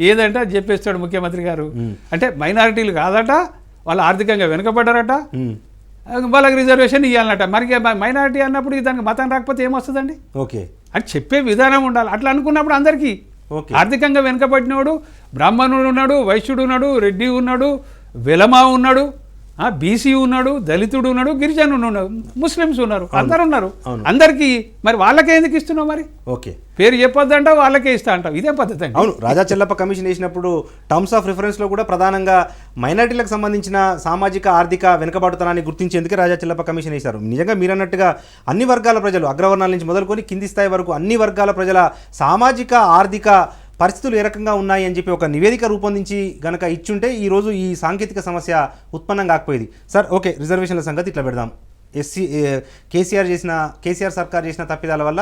ఏదంటే అది చెప్పేస్తాడు ముఖ్యమంత్రి గారు. అంటే మైనారిటీలు కాదట, వాళ్ళు ఆర్థికంగా వెనుకబడ్డారట, వాళ్ళకి రిజర్వేషన్ ఇవ్వాలన్నట. మరి మైనారిటీ అన్నప్పుడు దానికి మతం రాకపోతే ఏమొస్తుందండి? ఓకే. అది చెప్పే విధానం ఉండాలి. అట్లా అనుకున్నప్పుడు అందరికీ ఆర్థికంగా వెనుకబడినోడు బ్రాహ్మణుడు ఉన్నాడు, వైశ్యుడు ఉన్నాడు, రెడ్డి ఉన్నాడు, వెలమా ఉన్నాడు, బీసీ ఉన్నాడు, దళితుడు ఉన్నాడు, గిరిజనుడు ఉన్నాడు, ముస్లిమ్స్ ఉన్నారు, అందరు ఉన్నారు. అందరికీ మరి వాళ్ళకే ఎందుకు ఇస్తున్నావు? మరి ఓకే, పేరు చెప్పొద్దంటావు, వాళ్ళకే ఇస్తా అంటావు. ఇదే పద్ధతి అండి. అవును. రాజా చెల్లప్ప కమిషన్ వేసినప్పుడు టర్మ్స్ ఆఫ్ రిఫరెన్స్లో కూడా ప్రధానంగా మైనారిటీలకు సంబంధించిన సామాజిక ఆర్థిక వెనుకబాటుతనాన్ని గుర్తించేందుకే రాజా చెల్లప్ప కమిషన్ వేశారు. నిజంగా మీరు అన్నట్టుగా అన్ని వర్గాల ప్రజలు, అగ్రవర్ణాల నుంచి మొదలుకొని కింది స్థాయి వరకు అన్ని వర్గాల ప్రజల సామాజిక ఆర్థిక పరిస్థితులు ఏ రకంగా ఉన్నాయి అని చెప్పి ఒక నివేదిక రూపొందించి గనక ఇచ్చుంటే ఈరోజు ఈ సాంకేతిక సమస్య ఉత్పన్నం కాకపోయేది. సార్ ఓకే, రిజర్వేషన్ల సంగతి ఇట్లా పెడదాం. కేసీఆర్ సర్కార్ చేసిన తప్పిదాల వల్ల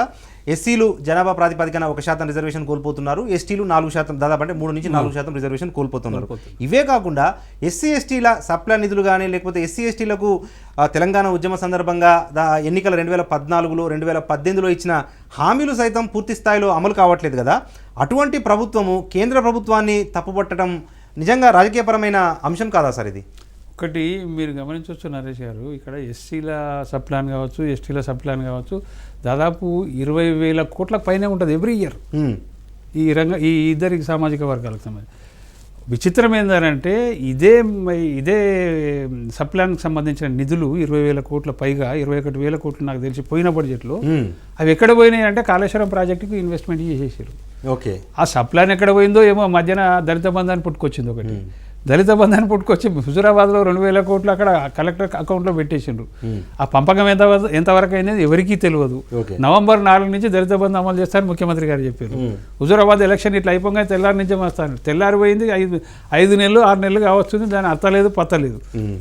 ఎస్సీలు జనాభా ప్రాతిపదికన 1% రిజర్వేషన్ కోల్పోతున్నారు, ఎస్టీలు 4%, దాదాపు అంటే 3 నుంచి 4% రిజర్వేషన్ కోల్పోతున్నారు. ఇవే కాకుండా ఎస్సీ ఎస్టీల సప్లై నిధులు కానీ లేకపోతే ఎస్సీ ఎస్టీలకు తెలంగాణ ఉద్యమ సందర్భంగా ఎన్నికల 2014లో 2018లో ఇచ్చిన హామీలు సైతం పూర్తి స్థాయిలో అమలు కావట్లేదు కదా. అటువంటి ప్రభుత్వము కేంద్ర ప్రభుత్వాన్ని తప్పుపట్టడం నిజంగా రాజకీయపరమైన అంశం కాదా సార్? ఇది ఒకటి మీరు గమనించవచ్చు నరేష్ గారు, ఇక్కడ ఎస్సీల సప్లాన్ కావచ్చు, ఎస్టీల సప్లాన్ కావచ్చు, దాదాపు 20,000 కోట్ల పైనే ఉంటుంది ఎవ్రీ ఇయర్ ఈ ఇద్దరికి సామాజిక వర్గాలకు సంబంధించి. విచిత్రం ఏంటంటే ఇదే సప్లాన్కి సంబంధించిన నిధులు 20,000 కోట్ల పైగా 21,000 కోట్లు నాకు తెలిసి పోయిన బడ్జెట్లో అవి ఎక్కడ పోయినాయి అంటే కాళేశ్వరం ప్రాజెక్టుకు ఇన్వెస్ట్మెంట్ చేసేసారు. ఓకే. ఆ సప్లాన్ ఎక్కడ పోయిందో ఏమో మధ్యన దళిత బంధాన్ని పుట్టుకొచ్చింది ఒకటి. దళిత బంధాన్ని పుట్టుకొచ్చి హుజురాబాద్లో 2,000 కోట్లు అక్కడ కలెక్టర్ అకౌంట్లో పెట్టేసిండ్రు. ఆ పంపకం ఎంతవరకు అయినది ఎవరికీ తెలియదు. నవంబర్ 4 నుంచి దళిత బంధు అమలు చేస్తారని ముఖ్యమంత్రి గారు చెప్పారు. హుజురాబాద్ ఎలక్షన్ ఇట్లా అయిపోగా తెల్లారి నుంచే వస్తాను. తెల్లారిపోయింది 5 నెలలు 6 నెలలు కావస్తుంది. దాని అత్తలేదు పత్తలేదు.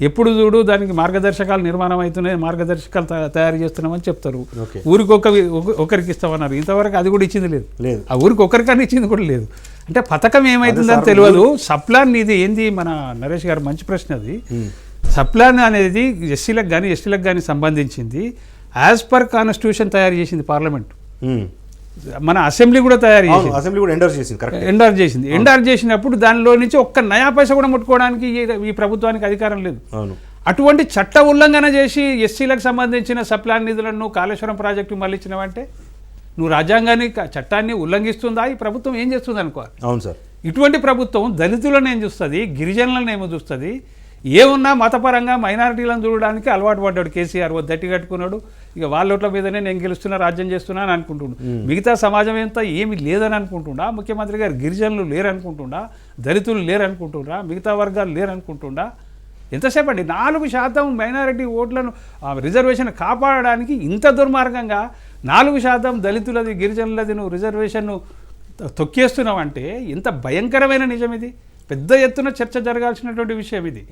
ఎప్పుడు చూడు దానికి మార్గదర్శకాలు నిర్మాణం అవుతున్నాయి, మార్గదర్శకాలు తయారు చేస్తున్నామని చెప్తారు. ఊరికి ఒకరికి ఇస్తామన్నారు. ఇంతవరకు అది కూడా ఇచ్చింది లేదు. ఆ ఊరికి ఒకరికన్నా ఇచ్చింది కూడా లేదు. అంటే పథకం ఏమైతుందని తెలియదు. సప్లాన్ ఇది ఏంది? మన నరేష్ గారు మంచి ప్రశ్న అది. సప్లాన్ అనేది ఎస్సీలకు కానీ ఎస్టీలకు కానీ సంబంధించింది. యాజ్ పర్ కాన్స్టిట్యూషన్ తయారు చేసింది పార్లమెంట్. మన అసెంబ్లీ కూడా తయారు చేసింది. ఎండార్ చేసింది. ఎండార్ చేసినప్పుడు దానిలో నుంచి ఒక్క నయా పైసా కూడా ముట్టుకోవడానికి ఈ ప్రభుత్వానికి అధికారం లేదు. అటువంటి చట్ట ఉల్లంఘన చేసి ఎస్సీలకు సంబంధించిన సప్లాన్ నిధులను కాళేశ్వరం ప్రాజెక్టు మళ్ళించినవంటే నువ్వు రాజ్యాంగాన్ని చట్టాన్ని ఉల్లంఘిస్తుందా? ఈ ప్రభుత్వం ఏం చేస్తుంది అనుకోవాలి. అవును సార్. ఇటువంటి ప్రభుత్వం దళితులను ఏం చూస్తుంది, గిరిజనులను ఏమో చూస్తుంది. ఏమున్నా మతపరంగా మైనారిటీలను చూడడానికి అలవాటు పడ్డాడు కేసీఆర్. దట్టి కట్టుకున్నాడు. ఇక వాళ్ళ మీదనే నేను గెలుస్తున్నా, రాజ్యం చేస్తున్నా అని అనుకుంటుండు. మిగతా సమాజం ఎంత ఏమి లేదని అనుకుంటుండా? ముఖ్యమంత్రి గారు గిరిజనులు లేరనుకుంటుండా? దళితులు లేరనుకుంటుండ్రా? మిగతా వర్గాలు లేరనుకుంటుండా? ఎంతసేపు అండి 4% మైనారిటీ ఓట్లను రిజర్వేషన్ కాపాడడానికి ఇంత దుర్మార్గంగా 4% దళితులది గిరిజనులది నువ్వు రిజర్వేషన్ను తొక్కేస్తున్నావు అంటే ఎంత భయంకరమైన నిజం ఇది. పెద్ద ఎత్తున చర్చ జరగాల్సినటువంటి విషయం ఇది.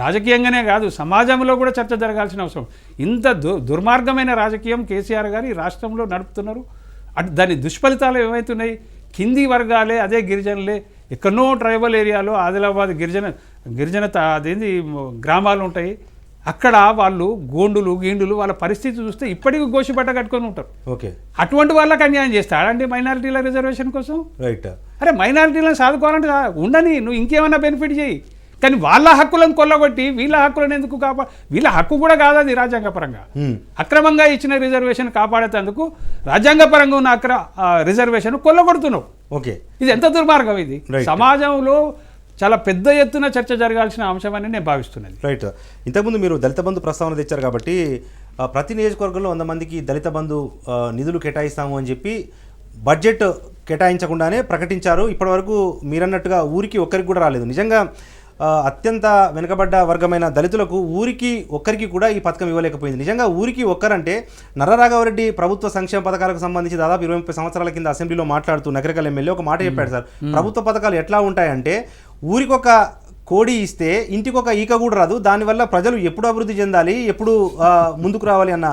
రాజకీయంగానే కాదు, సమాజంలో కూడా చర్చ జరగాల్సిన అవసరం. ఇంత దుర్మార్గమైన రాజకీయం కేసీఆర్ గారు ఈ రాష్ట్రంలో నడుపుతున్నారు. దాని దుష్ఫలితాలు ఏమవుతున్నాయి? కింది వర్గాలే, అదే గిరిజనులే, ఎక్కడో ట్రైబల్ ఏరియాలో ఆదిలాబాద్ గిరిజన అదేంది గ్రామాలు ఉంటాయి. అక్కడ వాళ్ళు గోండులు గీండులు వాళ్ళ పరిస్థితి చూస్తే ఇప్పటికీ గోషిపట్ట కట్టుకొని ఉంటారు. అటువంటి వాళ్ళకి అన్యాయం చేస్తాడండి మైనారిటీల రిజర్వేషన్ కోసం. అరే మైనారిటీలను సాదుకోవాలంటే ఉండని, నువ్వు ఇంకేమైనా బెనిఫిట్ చేయి. కానీ వాళ్ళ హక్కులను కొల్లగొట్టి వీళ్ళ హక్కులను ఎందుకు వీళ్ళ హక్కు కూడా కాదు అది రాజ్యాంగపరంగా. అక్రమంగా ఇచ్చిన రిజర్వేషన్ కాపాడేందుకు రాజ్యాంగపరంగా ఉన్న రిజర్వేషన్ కొల్లగొడుతున్నావు. ఇది ఎంత దుర్మార్గం ఇది. సమాజంలో చాలా పెద్ద ఎత్తున చర్చ జరగాల్సిన అంశం అని నేను భావిస్తున్నాను. రైట్. ఇంతకుముందు మీరు దళిత బంధు ప్రస్తావన తెచ్చారు కాబట్టి ప్రతి నియోజకవర్గంలో 100 మందికి దళిత బంధు నిధులు కేటాయిస్తాము అని చెప్పి బడ్జెట్ కేటాయించకుండానే ప్రకటించారు. ఇప్పటివరకు మీరన్నట్టుగా ఊరికి ఒక్కరికి కూడా రాలేదు. నిజంగా అత్యంత వెనుకబడ్డ వర్గమైన దళితులకు ఊరికి ఒక్కరికి కూడా ఈ పథకం ఇవ్వలేకపోయింది. నిజంగా ఊరికి ఒక్కరంటే నర్రాఘవరెడ్డి ప్రభుత్వ సంక్షేమ పథకాలకు సంబంధించి దాదాపు 20-30 సంవత్సరాల కింద అసెంబ్లీలో మాట్లాడుతూ నగరకల్ ఎమ్మెల్యే ఒక మాట చెప్పాడు సార్. ప్రభుత్వ పథకాలు ఎట్లా ఉంటాయంటే ఊరికొక కోడి ఇస్తే ఇంటికొక ఈక కూడా రాదు, దానివల్ల ప్రజలు ఎప్పుడు అభివృద్ధి చెందాలి, ఎప్పుడు ముందుకు రావాలి అన్న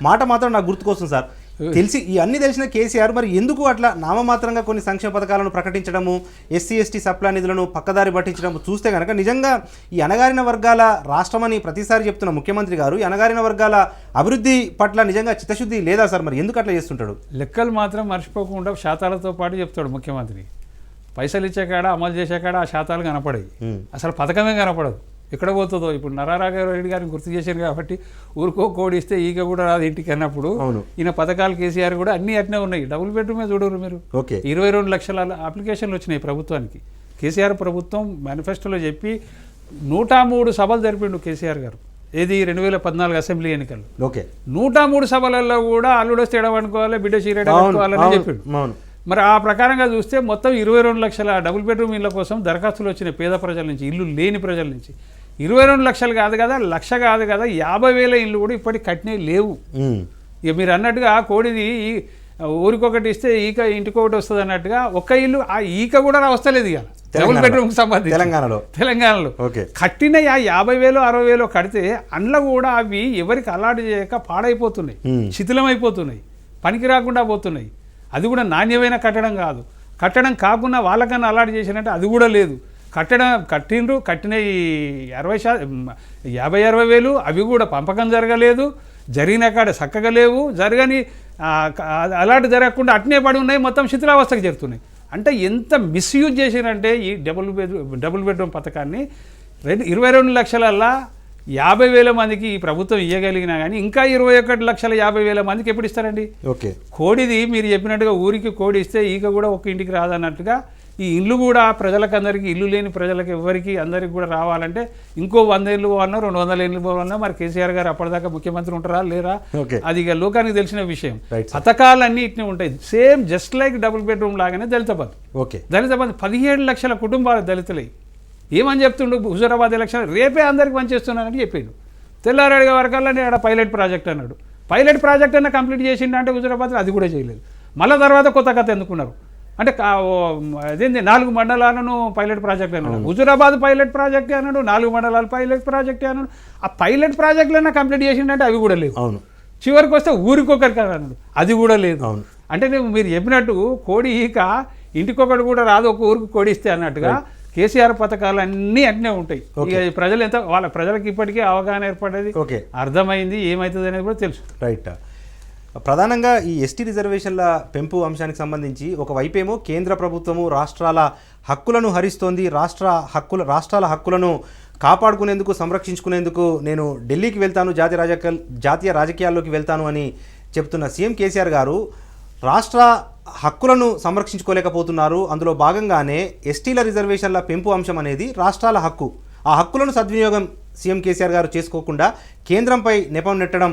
మాట మాత్రం నాకు గుర్తుకొస్తుంది సార్. తెలిసి అన్ని తెలిసిన కేసీఆర్ మరి ఎందుకు అట్లా నామమాత్రంగా కొన్ని సంక్షేమ పథకాలను ప్రకటించడము, ఎస్సీ ఎస్టీ సప్లా నిధులను పక్కదారి పట్టించడం చూస్తే కనుక నిజంగా ఈ అణగారిన వర్గాల రాష్ట్రమని ప్రతిసారి చెప్తున్న ముఖ్యమంత్రి గారు ఈ అణగారిన వర్గాల అభివృద్ధి పట్ల నిజంగా చిత్తశుద్ధి లేదా సార్? మరి ఎందుకు అట్లా చేస్తుంటాడు? లెక్కలు మాత్రం మర్చిపోకుండా శాతాలతో పాటు చెప్తాడు ముఖ్యమంత్రి. పైసలు ఇచ్చే కాడ అమలు చేసే కాడ ఆ శాతాలు కనపడాయి, అసలు పథకమే కనపడదు. ఎక్కడ పోతుందో. ఇప్పుడు నర్రాఘవరెడ్డి గారిని గుర్తు చేశారు కాబట్టి ఊరికో కోడి ఇస్తే ఈగ కూడా రాదు ఇంటికి అన్నప్పుడు ఈయన పథకాలు కేసీఆర్ కూడా అన్నీ అట్నే ఉన్నాయి. డబుల్ బెడ్రూమే చూడరు మీరు. 22 లక్షల అప్లికేషన్లు వచ్చినాయి ప్రభుత్వానికి. కేసీఆర్ ప్రభుత్వం మేనిఫెస్టోలో చెప్పి 103 సభలు జరిపిండు కేసీఆర్ గారు. ఏది 2014 అసెంబ్లీ ఎన్నికలు. 103 సభలలో కూడా అల్లుడు వస్తే ఎడవనుకోవాలి, బిడ్డ చీరెడ అనుకోవాలని చెప్పిండు. మరి ఆ ప్రకారంగా చూస్తే మొత్తం 22 లక్షల డబుల్ బెడ్రూమ్ ఇళ్ళ కోసం దరఖాస్తులు వచ్చినాయి పేద ప్రజల నుంచి, ఇల్లు లేని ప్రజల నుంచి. 22 లక్షలు కాదు కదా, 1,00,000 కాదు కదా, 50,000 ఇళ్ళు కూడా ఇప్పటికి కట్టినవి లేవు. ఇక మీరు అన్నట్టుగా కోడిది ఊరికొకటి ఇస్తే ఈక ఇంటికొకటి వస్తుంది అన్నట్టుగా ఒక్క ఇల్లు ఆ ఈక కూడా వస్తలేదు ఇక డబుల్ బెడ్రూమ్ సంబంధించి తెలంగాణలో కట్టిన 50,000 60,000 కడితే అందులో కూడా అవి ఎవరికి అలాట్ చేయక పాడైపోతున్నాయి, శిథిలమైపోతున్నాయి, పనికి రాకుండా పోతున్నాయి. అది కూడా నాణ్యమైన కట్టడం కాదు. కట్టడం కాకుండా వాళ్ళకన్నా అలాట్ చేసినట్టు అది కూడా లేదు. కట్టిన 50,000-60,000 అవి కూడా పంపకం జరగలేదు, జరిగిన కాడ చక్కగా లేవు, జరగని అలాట్ జరగకుండా అట్నే పడి ఉన్నాయి, మొత్తం శిథిలావస్థకు చేరుతున్నాయి. అంటే ఎంత మిస్యూజ్ చేసినంటే ఈ డబుల్ బెడ్రూమ్ పథకాన్ని 22 లక్షలల్లా 50,000 మందికి ఈ ప్రభుత్వం ఇవ్వగలిగినా కానీ ఇంకా 21,50,000 మందికి ఎప్పుడు ఇస్తారండి? కోడిది మీరు చెప్పినట్టుగా ఊరికి కోడి ఇస్తే ఈక కూడా ఒక ఇంటికి రాదన్నట్టుగా ఈ ఇల్లు కూడా ప్రజలకందరికీ, ఇల్లు లేని ప్రజలకు ఎవరికి అందరికి కూడా రావాలంటే ఇంకో 100 ఏళ్ళు పోవాలన్నా 200 ఏళ్ళు పోవాలన్నా మరి కేసీఆర్ గారు అప్పటిదాకా ముఖ్యమంత్రి ఉంటారా లేరా అది ఇక లోకానికి తెలిసిన విషయం. పథకాలన్నీ ఇట్నే ఉంటాయి. Same just like double bedroom లాగానే దళిత బంధు 17 లక్షల కుటుంబాలు దళితులై ఏమని చెప్తుండు హుజూరాబాద్ ఎలక్షన్ రేపే అందరికి పనిచేస్తున్నానని చెప్పిండు. తెల్లారేడుగా వరకల్లా నేను పైలట్ ప్రాజెక్ట్ అన్నాడు. పైలట్ ప్రాజెక్ట్ అన్న కంప్లీట్ చేసిండు అంటే హుజూరాబాద్లో అది కూడా చేయలేదు. మళ్ళీ తర్వాత కొత్త కథ ఎందుకున్నారు అంటే అదేంటి 4 మండలాలను పైలట్ ప్రాజెక్ట్ అన్నాడు. హుజూరాబాద్ పైలట్ ప్రాజెక్ట్ అన్నాడు, 4 మండలాలు పైలట్ ప్రాజెక్ట్ అన్నాడు. ఆ పైలట్ ప్రాజెక్టులన్నా కంప్లీట్ చేసిండంటే అవి కూడా లేవు. అవును. చివరికి వస్తే ఊరికొకరికి అన్నాడు, అది కూడా లేదు. అవును. అంటే మీరు చెప్పినట్టు కోడి ఈక ఇంటికొకటి కూడా రాదు, ఒక ఊరికి కోడి ఇస్తే అన్నట్టుగా కేసీఆర్ పథకాలు అన్నీ అట్నే ఉంటాయి. ఇక ప్రజలు ఎంత ప్రజలకు ఇప్పటికీ అవగాహన ఏర్పడేది, అర్థమైంది, ఏమవుతుంది అనేది కూడా తెలుసు. రైట్. ప్రధానంగా ఈ ఎస్టీ రిజర్వేషన్ల పెంపు అంశానికి సంబంధించి ఒకవైపేమో కేంద్ర ప్రభుత్వము రాష్ట్రాల హక్కులను హరిస్తోంది, రాష్ట్రాల హక్కులను కాపాడుకునేందుకు సంరక్షించుకునేందుకు నేను ఢిల్లీకి వెళ్తాను, జాతీయ రాజకీయాల్లోకి వెళ్తాను అని చెప్తున్న సీఎం కేసీఆర్ గారు రాష్ట్ర హక్కులను సంరక్షించుకోలేకపోతున్నారు. అందులో భాగంగానే ఎస్టీల రిజర్వేషన్ల పెంపు అంశం అనేది రాష్ట్రాల హక్కు. ఆ హక్కులను సద్వినియోగం సీఎం కేసీఆర్ గారు చేసుకోకుండా కేంద్రంపై నెపం నెట్టడం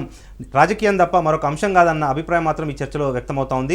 రాజకీయం తప్ప మరొక అంశం కాదన్న అభిప్రాయం మాత్రం ఈ చర్చలో వ్యక్తమవుతా ఉంది.